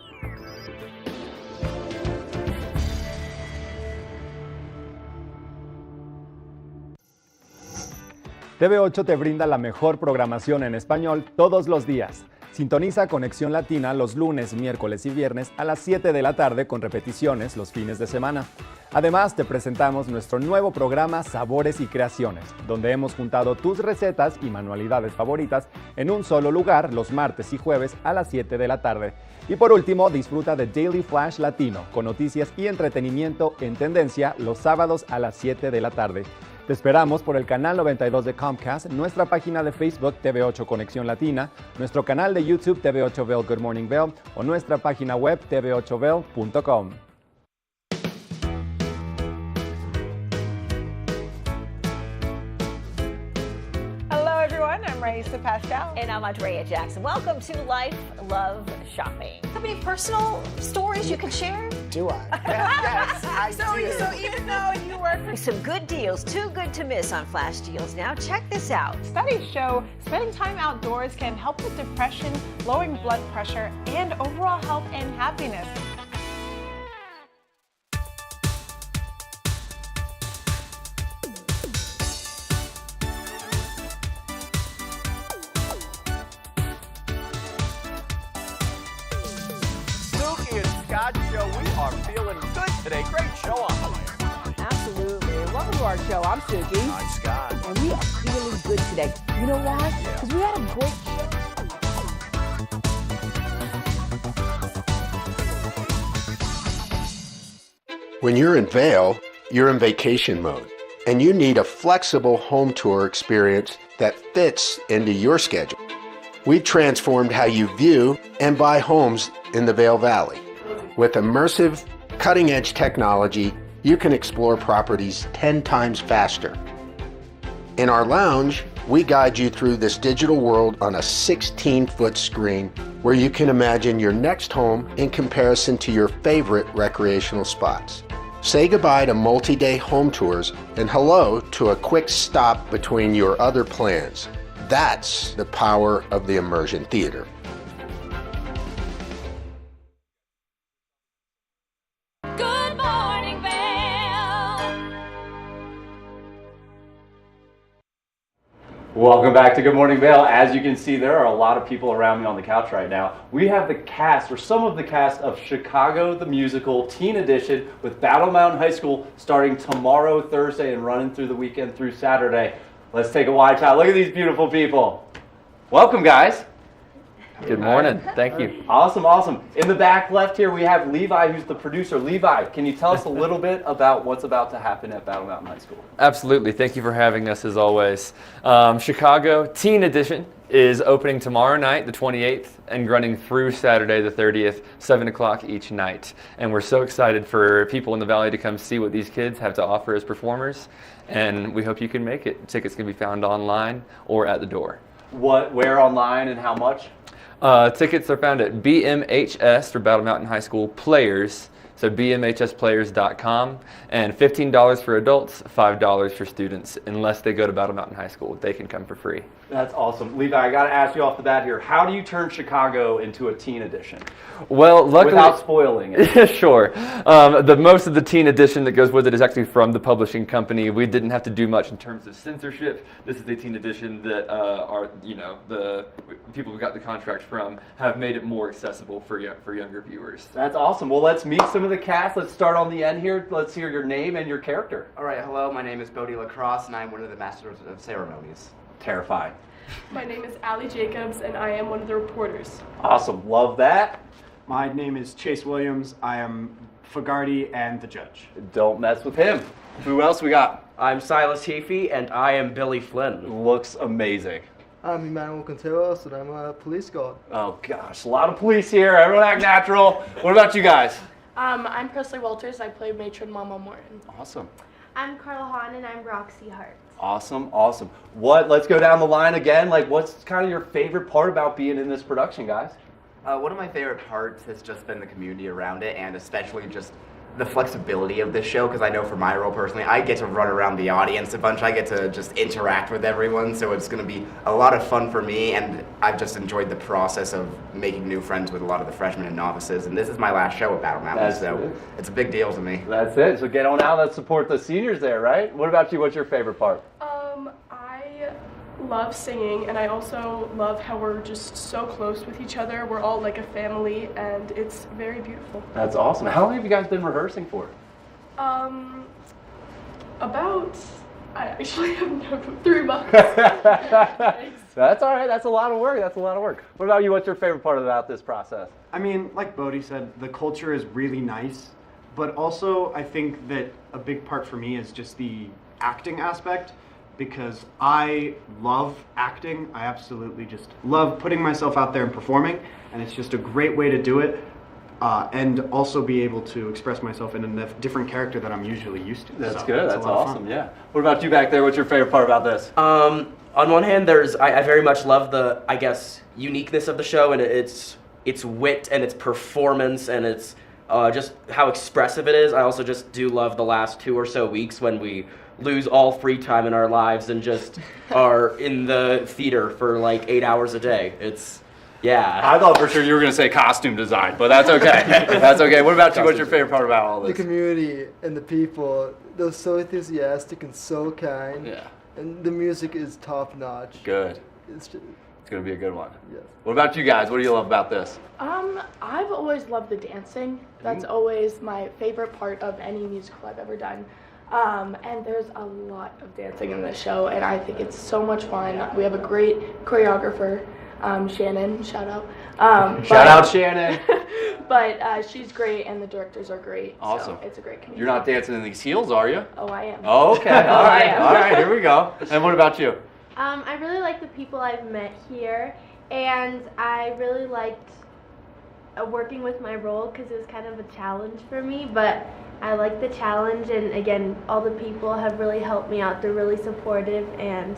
TV8 te brinda la mejor programación en español todos los días. Sintoniza Conexión Latina los lunes, miércoles y viernes a las 7 de la tarde con repeticiones los fines de semana. Además, te presentamos nuestro nuevo programa Sabores y Creaciones, donde hemos juntado tus recetas y manualidades favoritas en un solo lugar los martes y jueves a las 7 de la tarde. Y por último, disfruta de Daily Flash Latino, con noticias y entretenimiento en tendencia los sábados a las 7 de la tarde. Te esperamos por el canal 92 de Comcast, nuestra página de Facebook TV8 Conexión Latina, nuestro canal de YouTube TV8 Vail Good Morning Vail o nuestra página web tv8vail.com. Hello everyone, I'm Raisa Pascal. And I'm Andrea Jackson. Welcome to Life, Love, Shopping. How many personal stories you can share? Do I? Yes, I do. So even though you work for... Some good deals, too good to miss on Flash Deals. Now check this out. Studies show spending time outdoors can help with depression, lowering blood pressure, and overall health and happiness. Suki and Scott Show, we are feeling good today. Great show on the way. Absolutely. Welcome to our show. I'm Suki. I'm Scott. And we are feeling good today. You know why? Because we had a great show. When you're in Vail, you're in vacation mode, and you need a flexible home tour experience that fits into your schedule. We've transformed how you view and buy homes in the Vail Valley. With immersive, cutting-edge technology, you can explore properties 10 times faster. In our lounge, we guide you through this digital world on a 16-foot screen where you can imagine your next home in comparison to your favorite recreational spots. Say goodbye to multi-day home tours and hello to a quick stop between your other plans. That's the power of the immersion theater. Good morning, Vail. Welcome back to Good Morning Vail. As you can see, there are a lot of people around me on the couch right now. We have the cast, or some of the cast, of Chicago the Musical Teen Edition with Battle Mountain High School starting tomorrow, Thursday, and running through the weekend through Saturday. Let's take a wide shot. Look at these beautiful people. Welcome, guys. Good morning. Thank you. Awesome, awesome. In the back left here, we have Levi, who's the producer. Levi, can you tell us a little bit about what's about to happen at Battle Mountain High School? Absolutely. Thank you for having us, as always. Chicago Teen Edition is opening tomorrow night, the 28th, and running through Saturday, the 30th, 7 o'clock each night. And we're so excited for people in the Valley to come see what these kids have to offer as performers. And we hope you can make it. Tickets can be found online or at the door. Where online and how much? Tickets are found at BMHS for Battle Mountain High School Players, so bmhsplayers.com, and $15 for adults, $5 for students. Unless they go to Battle Mountain High School, they can come for free. That's awesome. Levi, I got to ask you off the bat here, how do you turn Chicago into a teen edition? Well, luckily, without spoiling it. Sure. Most of the teen edition that goes with it is actually from the publishing company. We didn't have to do much in terms of censorship. This is a teen edition that the people who got the contract from have made it more accessible for younger viewers. That's awesome. Well, let's meet some of the cast. Let's start on the end here. Let's hear your name and your character. All right, hello, my name is Bodie Lacrosse, and I'm one of the Masters of Ceremonies. Terrifying. My name is Allie Jacobs, and I am one of the reporters. Awesome. Love that. My name is Chase Williams. I am Fagarty and the judge. Don't mess with him. Who else we got? I'm Silas Heafy, and I am Billy Flynn. Looks amazing. I'm Emmanuel Contreras, and I'm a police guard. Oh, gosh. A lot of police here. Everyone act natural. What about you guys? I'm Presley Walters. I play Matron Mama Morton. Awesome. I'm Carla Hahn, and I'm Roxy Hart. Awesome, awesome. Let's go down the line again. What's kind of your favorite part about being in this production, guys? One of my favorite parts has just been the community around it, and especially just the flexibility of this show, because I know for my role personally, I get to run around the audience a bunch. I get to just interact with everyone, so it's going to be a lot of fun for me, and I've just enjoyed the process of making new friends with a lot of the freshmen and novices, and this is my last show at Battle Mountain, so it's a big deal to me. That's it. So get on out. Let's support the seniors there, right? What about you? What's your favorite part? I love singing, and I also love how we're just so close with each other. We're all like a family, and it's very beautiful. That's awesome. How long have you guys been rehearsing for? I actually have no 3 months. That's all right. That's a lot of work. That's a lot of work. What about you? What's your favorite part about this process? I mean, like Bodie said, the culture is really nice, but also I think that a big part for me is just the acting aspect, because I love acting. I absolutely just love putting myself out there and performing, and it's just a great way to do it. And also be able to express myself in a different character that I'm usually used to. That's so good. That's awesome. Yeah. What about you back there? What's your favorite part about this? On one hand, I very much love the, I guess, uniqueness of the show, and its wit and its performance and its just how expressive it is. I also just do love the last 2 or so weeks when we lose all free time in our lives and just are in the theater for like 8 hours a day. Yeah. I thought for sure you were going to say costume design, but that's okay. That's okay. What about you? What's your favorite part about all this? The community and the people. They're so enthusiastic and so kind. Yeah. And the music is top notch. Good. It's just, going to be a good one. Yes. What about you guys? What do you love about this? I've always loved the dancing. That's always my favorite part of any musical I've ever done. And there's a lot of dancing in this show, and I think it's so much fun. We have a great choreographer, Shannon, shout out. Shout out Shannon. But she's great, and the directors are great. Awesome. So it's a great community. You're not dancing in these heels, are you? Oh, I am. Oh, okay. All right. All right. Here we go. And what about you? I really like the people I've met here, and I really liked working with my role because it was kind of a challenge for me, but I like the challenge, and again, all the people have really helped me out. They're really supportive, and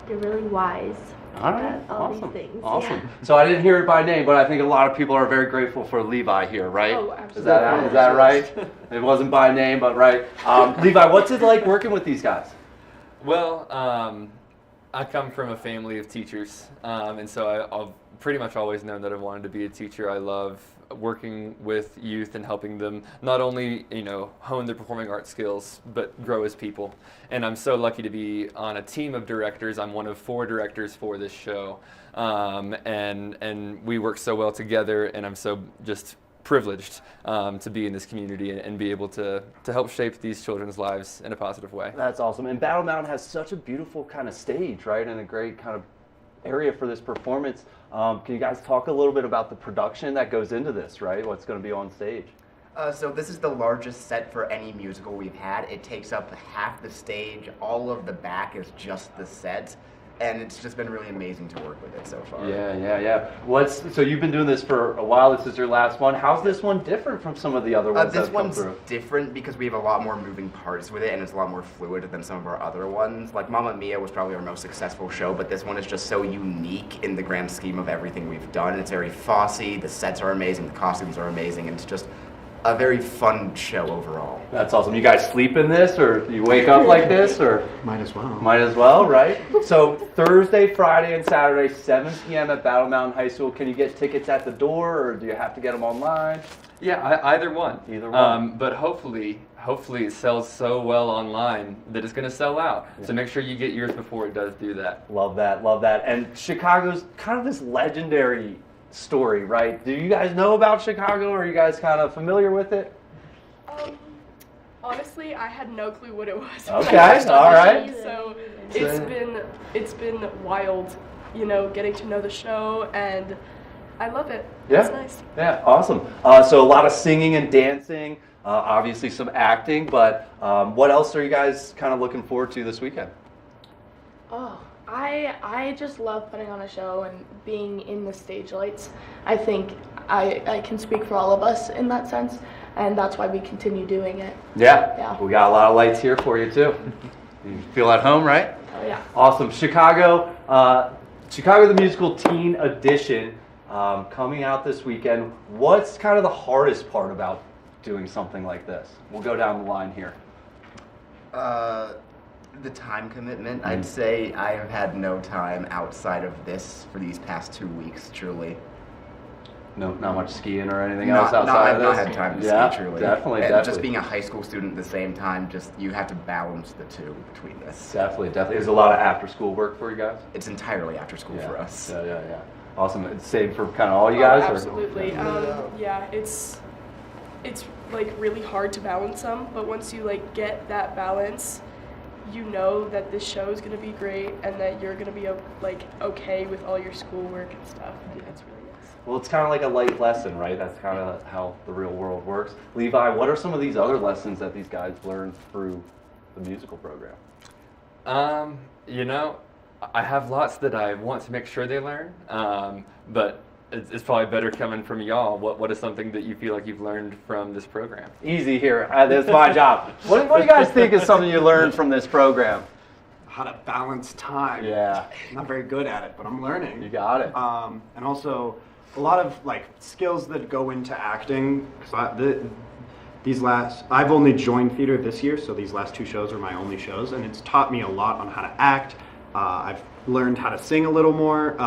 they're really wise. All right. All Awesome. these things. Awesome. Yeah. So I didn't hear it by name, but I think a lot of people are very grateful for Levi here, right? Oh, absolutely. Is that right? It wasn't by name, but right. Levi, what's it like working with these guys? Well, I come from a family of teachers, and so I've pretty much always known that I wanted to be a teacher. I love working with youth and helping them not only, hone their performing arts skills, but grow as people. And I'm so lucky to be on a team of directors. I'm one of 4 directors for this show, and we work so well together, and I'm so just privileged to be in this community and be able to help shape these children's lives in a positive way. That's awesome. And Battle Mountain has such a beautiful kind of stage, right? And a great kind of area for this performance. Can you guys talk a little bit about the production that goes into this, right? What's going to be on stage? So this is the largest set for any musical we've had. It takes up half the stage. All of the back is just the set. And it's just been really amazing to work with it so far. Yeah. So you've been doing this for a while. This is your last one. How's this one different from some of the other ones This that come one's through? different because we have a lot more moving parts with it, and it's a lot more fluid than some of our other ones. Like Mamma Mia was probably our most successful show, but this one is just so unique in the grand scheme of everything we've done. It's very Fosse. The sets are amazing. The costumes are amazing. And it's just a very fun show overall. That's awesome. You guys sleep in this, or you wake up like this, or? Might as well. Might as well, right? So Thursday, Friday, and Saturday, 7 p.m. at Battle Mountain High School. Can you get tickets at the door, or do you have to get them online? Yeah, either one. Either one. But hopefully it sells so well online that it's going to sell out. Yeah. So make sure you get yours before it does do that. Love that. And Chicago's kind of this legendary story, right? Do you guys know about Chicago? Or are you guys kind of familiar with it? Honestly, I had no clue what it was. Okay, all right. So it's been wild, getting to know the show, and I love it. Yeah. It's nice. Yeah, awesome. So a lot of singing and dancing, obviously some acting, but what else are you guys kind of looking forward to this weekend? Oh, I just love putting on a show and being in the stage lights. I think I can speak for all of us in that sense, and that's why we continue doing it. Yeah. We got a lot of lights here for you too. You feel at home, right? Oh yeah. Awesome. Chicago the Musical Teen Edition coming out this weekend. What's kind of the hardest part about doing something like this? We'll go down the line here. The time commitment. I'd say I have had no time outside of this for these past 2 weeks, truly. No, not much skiing or anything else outside of this? I've not had time to ski, truly. Definitely. Just being a high school student at the same time, you have to balance the two between this. Definitely. There's a lot of after-school work for you guys? It's entirely after school for us. Yeah. Awesome. It's same for kind of all you guys? Absolutely. Yeah, it's like really hard to balance them, but once you like get that balance, you know that this show is going to be great and that you're going to be like okay with all your schoolwork and stuff, and it's really nice. Well, it's kind of like a light lesson, right? That's kind of how the real world works. Levi, what are some of these other lessons that these guys learn through the musical program? I have lots that I want to make sure they learn, but it's probably better coming from y'all. What is something that you feel like you've learned from this program? Easy here. That's my job. What do you guys think is something you learned from this program? How to balance time. Yeah. I'm not very good at it, but I'm learning. You got it. And also a lot of skills that go into acting. I've only joined theater this year, so these last 2 shows are my only shows, and it's taught me a lot on how to act. I've learned how to sing a little more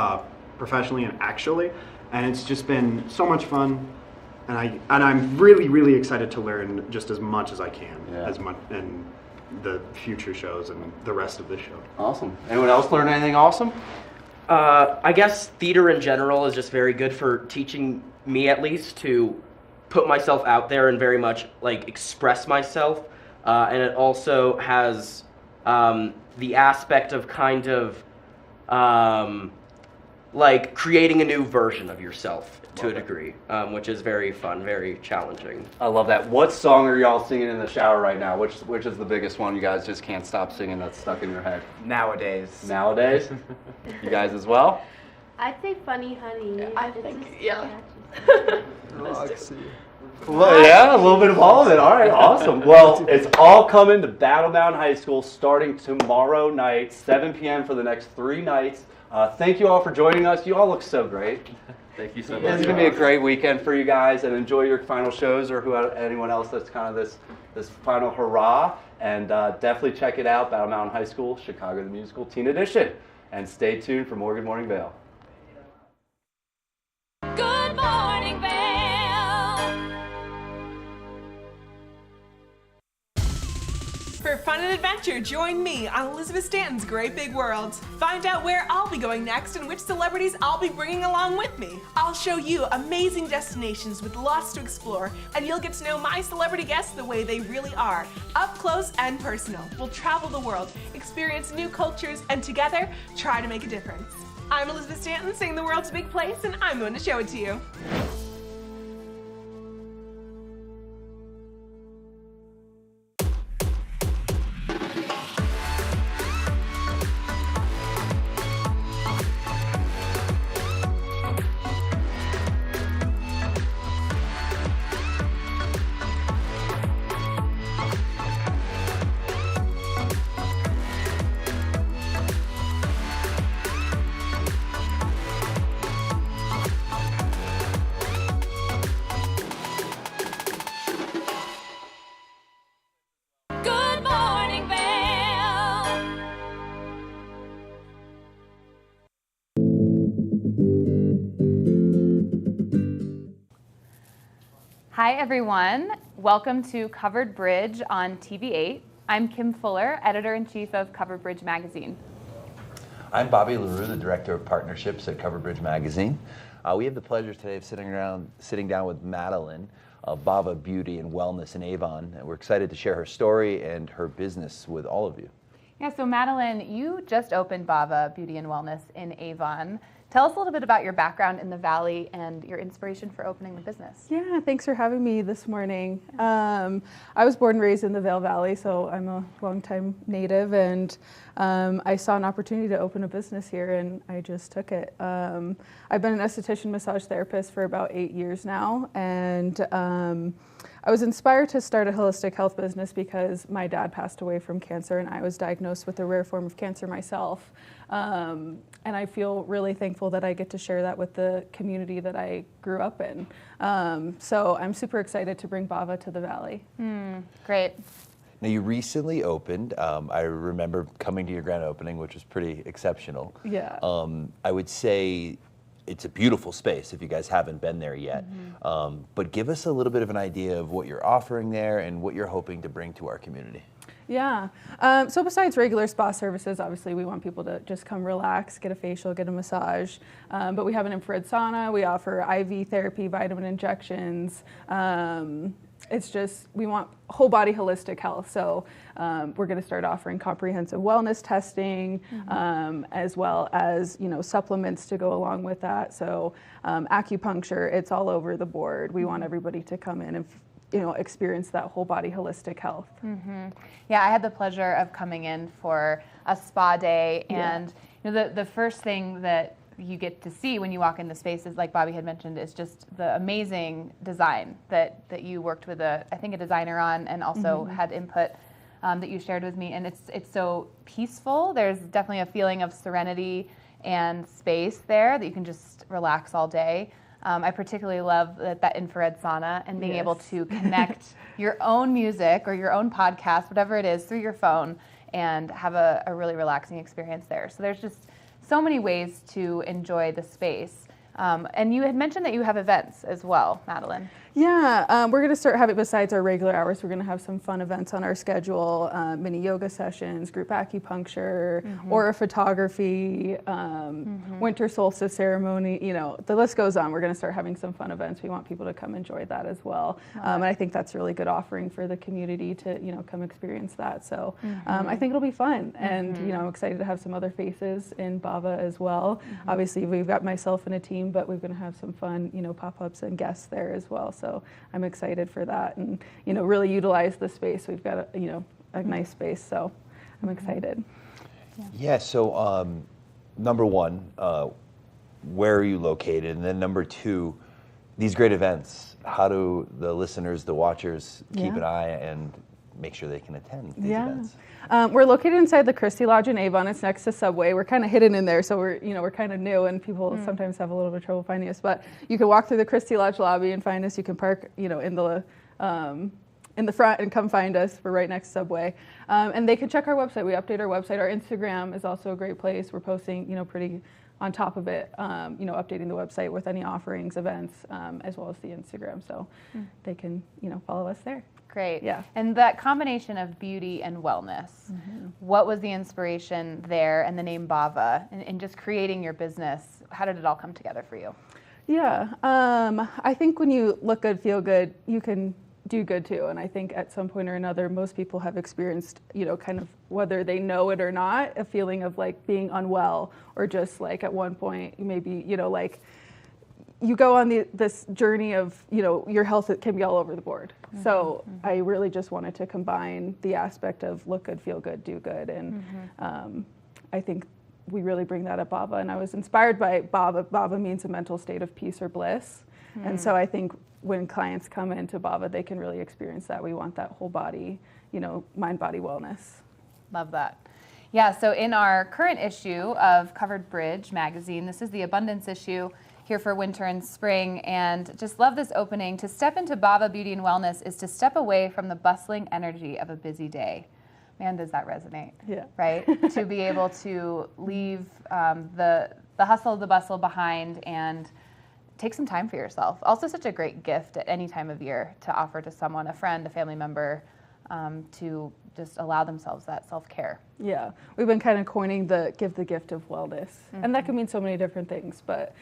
professionally and actually. And it's just been so much fun, and I'm really, really excited to learn just as much as I can, as much in the future shows and the rest of this show. Awesome. Anyone else learn anything awesome? I guess theater in general is just very good for teaching me, at least, to put myself out there and very much like express myself. And it also has the aspect of kind of like creating a new version of yourself to a degree, which is very fun, very challenging. I love that. What song are y'all singing in the shower right now? Which is the biggest one you guys just can't stop singing that's stuck in your head? Nowadays. Nowadays? You guys as well? I'd say Funny Honey. I think, yeah. Well, yeah, a little bit of all of it. All right, awesome. Well, it's all coming to Battle Mountain High School starting tomorrow night, 7 p.m. for the next 3 nights. Thank you all for joining us. You all look so great. Thank you so much. This is going to be a great weekend for you guys, and enjoy your final shows or anyone else that's kind of this final hurrah. And definitely check it out, Battle Mountain High School, Chicago the Musical Teen Edition. And stay tuned for more Good Morning Vail. Good morning, Vail. For fun and adventure, join me on Elizabeth Stanton's Great Big World. Find out where I'll be going next and which celebrities I'll be bringing along with me. I'll show you amazing destinations with lots to explore, and you'll get to know my celebrity guests the way they really are, up close and personal. We'll travel the world, experience new cultures, and together, try to make a difference. I'm Elizabeth Stanton, saying the world's a big place, and I'm going to show it to you. Good morning, Vail. Hi, everyone. Welcome to Covered Bridge on TV8. I'm Kim Fuller, Editor-in-Chief of Covered Bridge Magazine. I'm Bobby LaRue, the Director of Partnerships at Covered Bridge Magazine. We have the pleasure today of sitting down with Madeline of Bava Beauty and Wellness in Avon. And we're excited to share her story and her business with all of you. Yeah, so Madeline, you just opened Bava Beauty and Wellness in Avon. Tell us a little bit about your background in the Valley and your inspiration for opening the business. Yeah, thanks for having me this morning. I was born and raised in the Vail Valley, so I'm a longtime native, and I saw an opportunity to open a business here, and I just took it. I've been an esthetician massage therapist for about 8 years now, and I was inspired to start a holistic health business because my dad passed away from cancer, and I was diagnosed with a rare form of cancer myself. And I feel really thankful that I get to share that with the community that I grew up in. So I'm super excited to bring Bava to the Valley. Great. Now you recently opened. I remember coming to your grand opening, which was pretty exceptional. Yeah. I would say it's a beautiful space if you guys haven't been there yet. But give us a little bit of an idea of what you're offering there and what you're hoping to bring to our community. Yeah. So besides regular spa services, obviously we want people to just come relax, get a facial, get a massage. But we have an infrared sauna. We offer IV therapy, vitamin injections. It's just, we want whole body holistic health. So we're going to start offering comprehensive wellness testing, as well as, supplements to go along with that. So acupuncture, it's all over the board. We want everybody to come in and experience that whole body holistic health. Yeah, I had the pleasure of coming in for a spa day, and the first thing that you get to see when you walk in the spaces, like Bobby had mentioned, is just the amazing design that you worked with I think a designer on, and also had input that you shared with me. And it's so peaceful. There's definitely a feeling of serenity and space there that you can just relax all day. I particularly love that infrared sauna and being able to connect your own music or your own podcast, whatever it is, through your phone and have a really relaxing experience there. So there's just so many ways to enjoy the space. And you had mentioned that you have events as well, Madeline. Yeah, we're going to start having, besides our regular hours, we're going to have some fun events on our schedule, mini yoga sessions, group acupuncture, aura photography, winter solstice ceremony, you know, the list goes on. We're going to start having some fun events. We want people to come enjoy that as well. And I think that's a really good offering for the community to, you know, come experience that. So I think it'll be fun. And, you know, I'm excited to have some other faces in Bava as well. Obviously, we've got myself and a team, but we're going to have some fun, you know, pop-ups and guests there as well. So I'm excited for that, and you know, really utilize the space. We've got a, you know, a nice space, so I'm excited. Yeah. So number one, where are you located, and then number two, these great events. How do the listeners, the watchers, keep an eye and make sure they can attend these events? We're located inside the Christie Lodge in Avon. It's next to Subway. We're kind of hidden in there, so we're kind of new, and people sometimes have a little bit of trouble finding us. But you can walk through the Christie Lodge lobby and find us. You can park, you know, in the front and come find us. We're right next to Subway, and they can check our website. We update our website. Our Instagram is also a great place. We're posting, you know, pretty on top of it, you know, updating the website with any offerings, events, as well as the Instagram. So they can, you know, follow us there. Great. Yeah. And that combination of beauty and wellness, what was the inspiration there and the name Bava and just creating your business? How did it all come together for you? Yeah. I think when you look good, feel good, you can do good too. And I think at some point or another, most people have experienced, you know, kind of whether they know it or not, a feeling of like being unwell, or just like at one point, maybe, you know, like you go on this journey of, you know, your health, it can be all over the board. So I really just wanted to combine the aspect of look good, feel good, do good. And I think we really bring that at Bava. And I was inspired by Bava. Bava means a mental state of peace or bliss. And so I think when clients come into Bava, they can really experience that. We want that whole body, you know, mind, body wellness. Love that. Yeah, so in our current issue of Covered Bridge magazine, this is the abundance issue here for winter and spring, and just love this opening. To step into Bava Beauty and Wellness is to step away from the bustling energy of a busy day. Man, does that resonate? Yeah. Right? To be able to leave the hustle, the bustle behind and take some time for yourself. Also such a great gift at any time of year to offer to someone, a friend, a family member, to just allow themselves that self-care. Yeah, we've been kind of coining the gift of wellness. And that can mean so many different things, but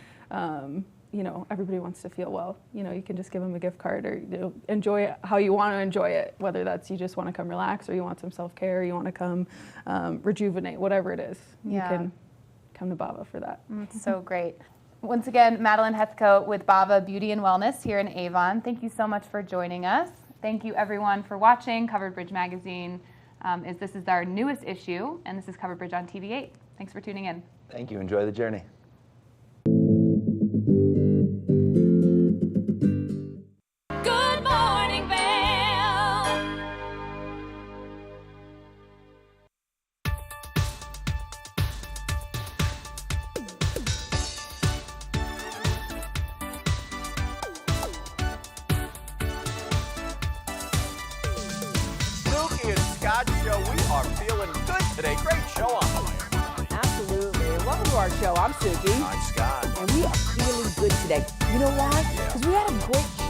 you know, everybody wants to feel well. You know, you can just give them a gift card, or you know, enjoy it how you want to enjoy it, whether that's you just want to come relax, or you want some self-care, or you want to come rejuvenate, whatever it is. You can come to Bava for that. It's so great. Once again, Madeline Hethcote with Bava Beauty and Wellness here in Avon. Thank you so much for joining us. Thank you everyone for watching Covered Bridge Magazine. This is our newest issue, and this is Covered Bridge on TV8. Thanks for tuning in. Thank you. Enjoy the journey. Good morning, Vail. Suki and Scott show. We are feeling good today. Great show on the way. Absolutely. Welcome to our show. I'm Suki. I'm Scott. And we are feeling good today. You know why? Because we had a great show.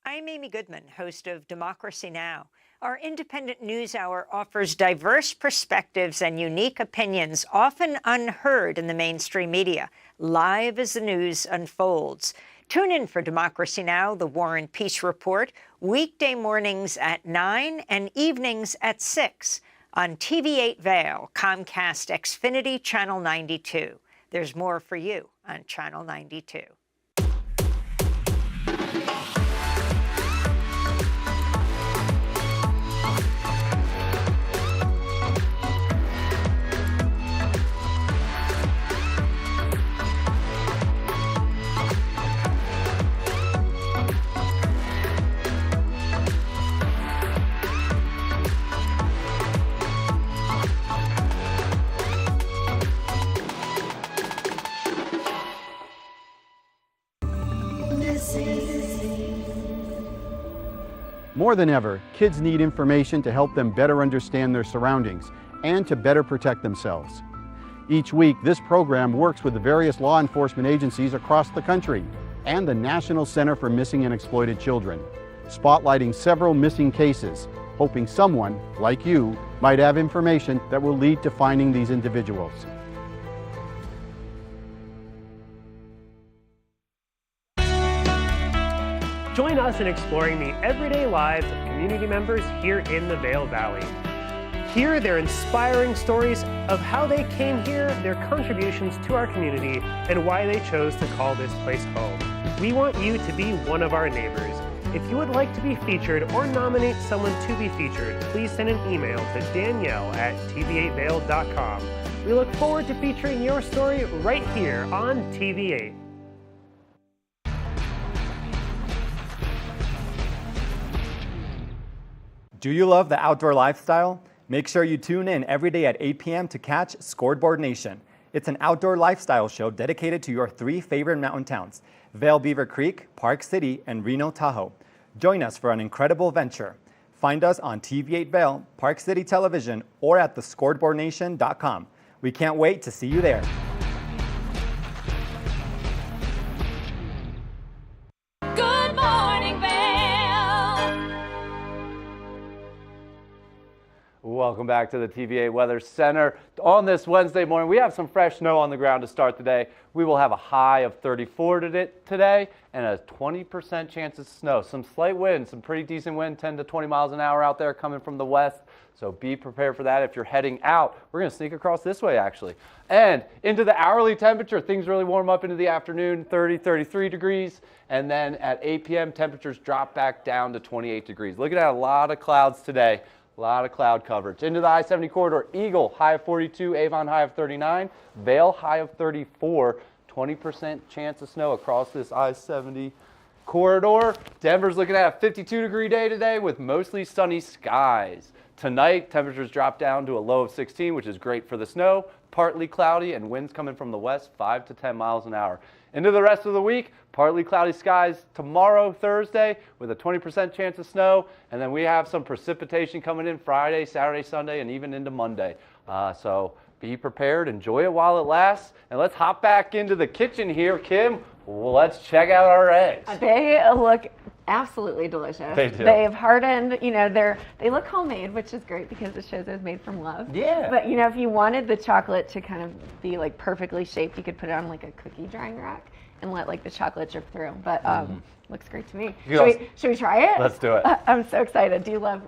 I'm Amy Goodman, host of Democracy Now! Our independent news hour offers diverse perspectives and unique opinions, often unheard in the mainstream media, live as the news unfolds. Tune in for Democracy Now!, the War and Peace Report, weekday mornings at 9 and evenings at 6 on TV8 Vail, Comcast Xfinity Channel 92. There's more for you on Channel 92. More than ever, kids need information to help them better understand their surroundings and to better protect themselves. Each week, this program works with the various law enforcement agencies across the country and the National Center for Missing and Exploited Children, spotlighting several missing cases, hoping someone, like you, might have information that will lead to finding these individuals. Join us in exploring the everyday lives of community members here in the Vail Valley. Hear their inspiring stories of how they came here, their contributions to our community, and why they chose to call this place home. We want you to be one of our neighbors. If you would like to be featured or nominate someone to be featured, please send an email to danielle@tv8vail.com. We look forward to featuring your story right here on TV8. Do you love the outdoor lifestyle? Make sure you tune in every day at 8 p.m. to catch Scoreboard Nation. It's an outdoor lifestyle show dedicated to your 3 favorite mountain towns, Vail Beaver Creek, Park City, and Reno Tahoe. Join us for an incredible venture. Find us on TV8 Vail, Park City Television, or at thescoreboardnation.com. We can't wait to see you there. Good morning, Vail. Welcome back to the TVA Weather Center. On this Wednesday morning, we have some fresh snow on the ground to start the day. We will have a high of 34 today and a 20% chance of snow. Some slight wind, some pretty decent wind, 10 to 20 miles an hour out there coming from the west. So be prepared for that if you're heading out. We're going to sneak across this way, actually. And into the hourly temperature, things really warm up into the afternoon, 30, 33 degrees. And then at 8 p.m., temperatures drop back down to 28 degrees. Looking at a lot of clouds today. A lot of cloud coverage. Into the I-70 corridor, Eagle, high of 42, Avon, high of 39, Vail, high of 34, 20% chance of snow across this I-70 corridor. Denver's looking at a 52-degree day today with mostly sunny skies. Tonight, temperatures drop down to a low of 16, which is great for the snow. Partly cloudy and winds coming from the west, 5 to 10 miles an hour. Into the rest of the week, partly cloudy skies tomorrow, Thursday, with a 20% chance of snow. And then we have some precipitation coming in Friday, Saturday, Sunday, and even into Monday. So be prepared, enjoy it while it lasts. And let's hop back into the kitchen here. Kim, let's check out our eggs. They look absolutely delicious. They do. They've hardened, you know, they look homemade, which is great because it shows it was made from love. Yeah. But, you know, if you wanted the chocolate to kind of be like perfectly shaped, you could put it on like a cookie drying rack and let like the chocolate drip through. But looks great to me. Should we try it? Let's do it. I'm so excited. Do you love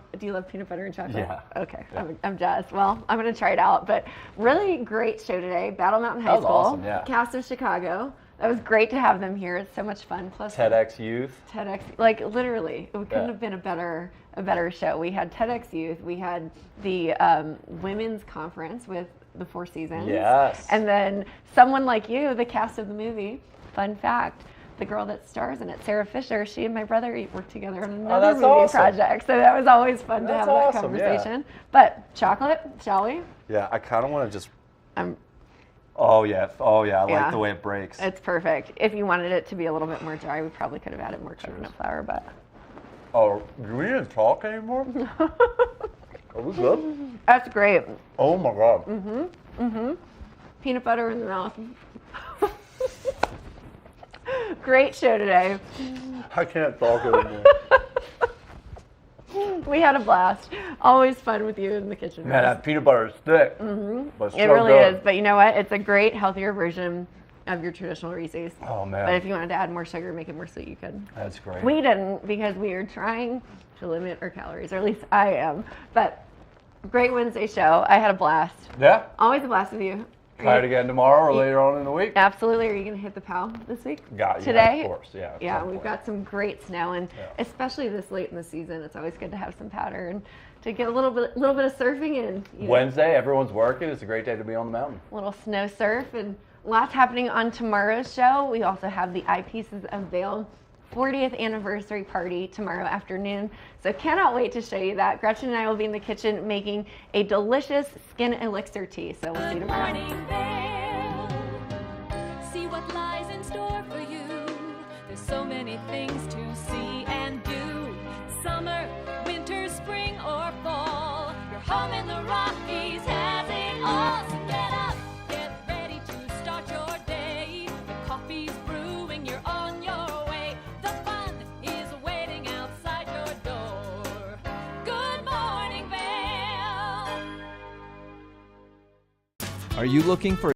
peanut butter and chocolate? Yeah. Okay. Yeah. I'm jazzed. Well, I'm going to try it out. But really great show today. Battle Mountain High That was School. awesome, yeah. Cast of Chicago. That was great to have them here. It's so much fun. Plus TEDx Youth. TEDx, like literally, it couldn't Yeah. have been a better show. We had TEDx Youth. We had the women's conference with the Four Seasons. Yes. And then someone like you, the cast of the movie. Fun fact: the girl that stars in it, Sarah Fisher, she and my brother worked together on another that's movie awesome. project. So that was always fun to That's have that awesome, yeah. conversation. But chocolate, shall we? Yeah, I kind of want to just. Oh yeah, I like the way it breaks. It's perfect. If you wanted it to be a little bit more dry, we probably could have added more coconut flour, but. Oh, do we didn't talk anymore? Are we good? That's great. Oh my God. Peanut butter in the mouth. Great show today. I can't talk anymore. We had a blast. Always fun with you in the kitchen. Man, that peanut butter is thick. But it's It so really good. is. But you know what? It's a great, healthier version of your traditional Reese's. Oh man. But if you wanted to add more sugar, make it more sweet, you could. That's great. We didn't because we are trying to limit our calories, or at least I am. But great Wednesday show. I had a blast. Yeah? Always a blast with you. Try it again tomorrow or later on in the week? Absolutely. Are you going to hit the POW this week? Yeah, Today? of course. Yeah. Yeah, we've got some great snow, and especially this late in the season, it's always good to have some powder and to get a little bit of surfing in. You know, Wednesday, everyone's working. It's a great day to be on the mountain. a little snow surf, and lots happening on tomorrow's show. We also have the Eyepieces of Vail 40th anniversary party tomorrow afternoon. So cannot wait to show you that. Gretchen and I will be in the kitchen making a delicious skin elixir tea. So we'll see you tomorrow. Good morning, Vail. See what lies in store for you. There's so many things to see and do. Summer, winter, spring, or fall. Your home in the Rockies has it all. So get up, get Are you looking for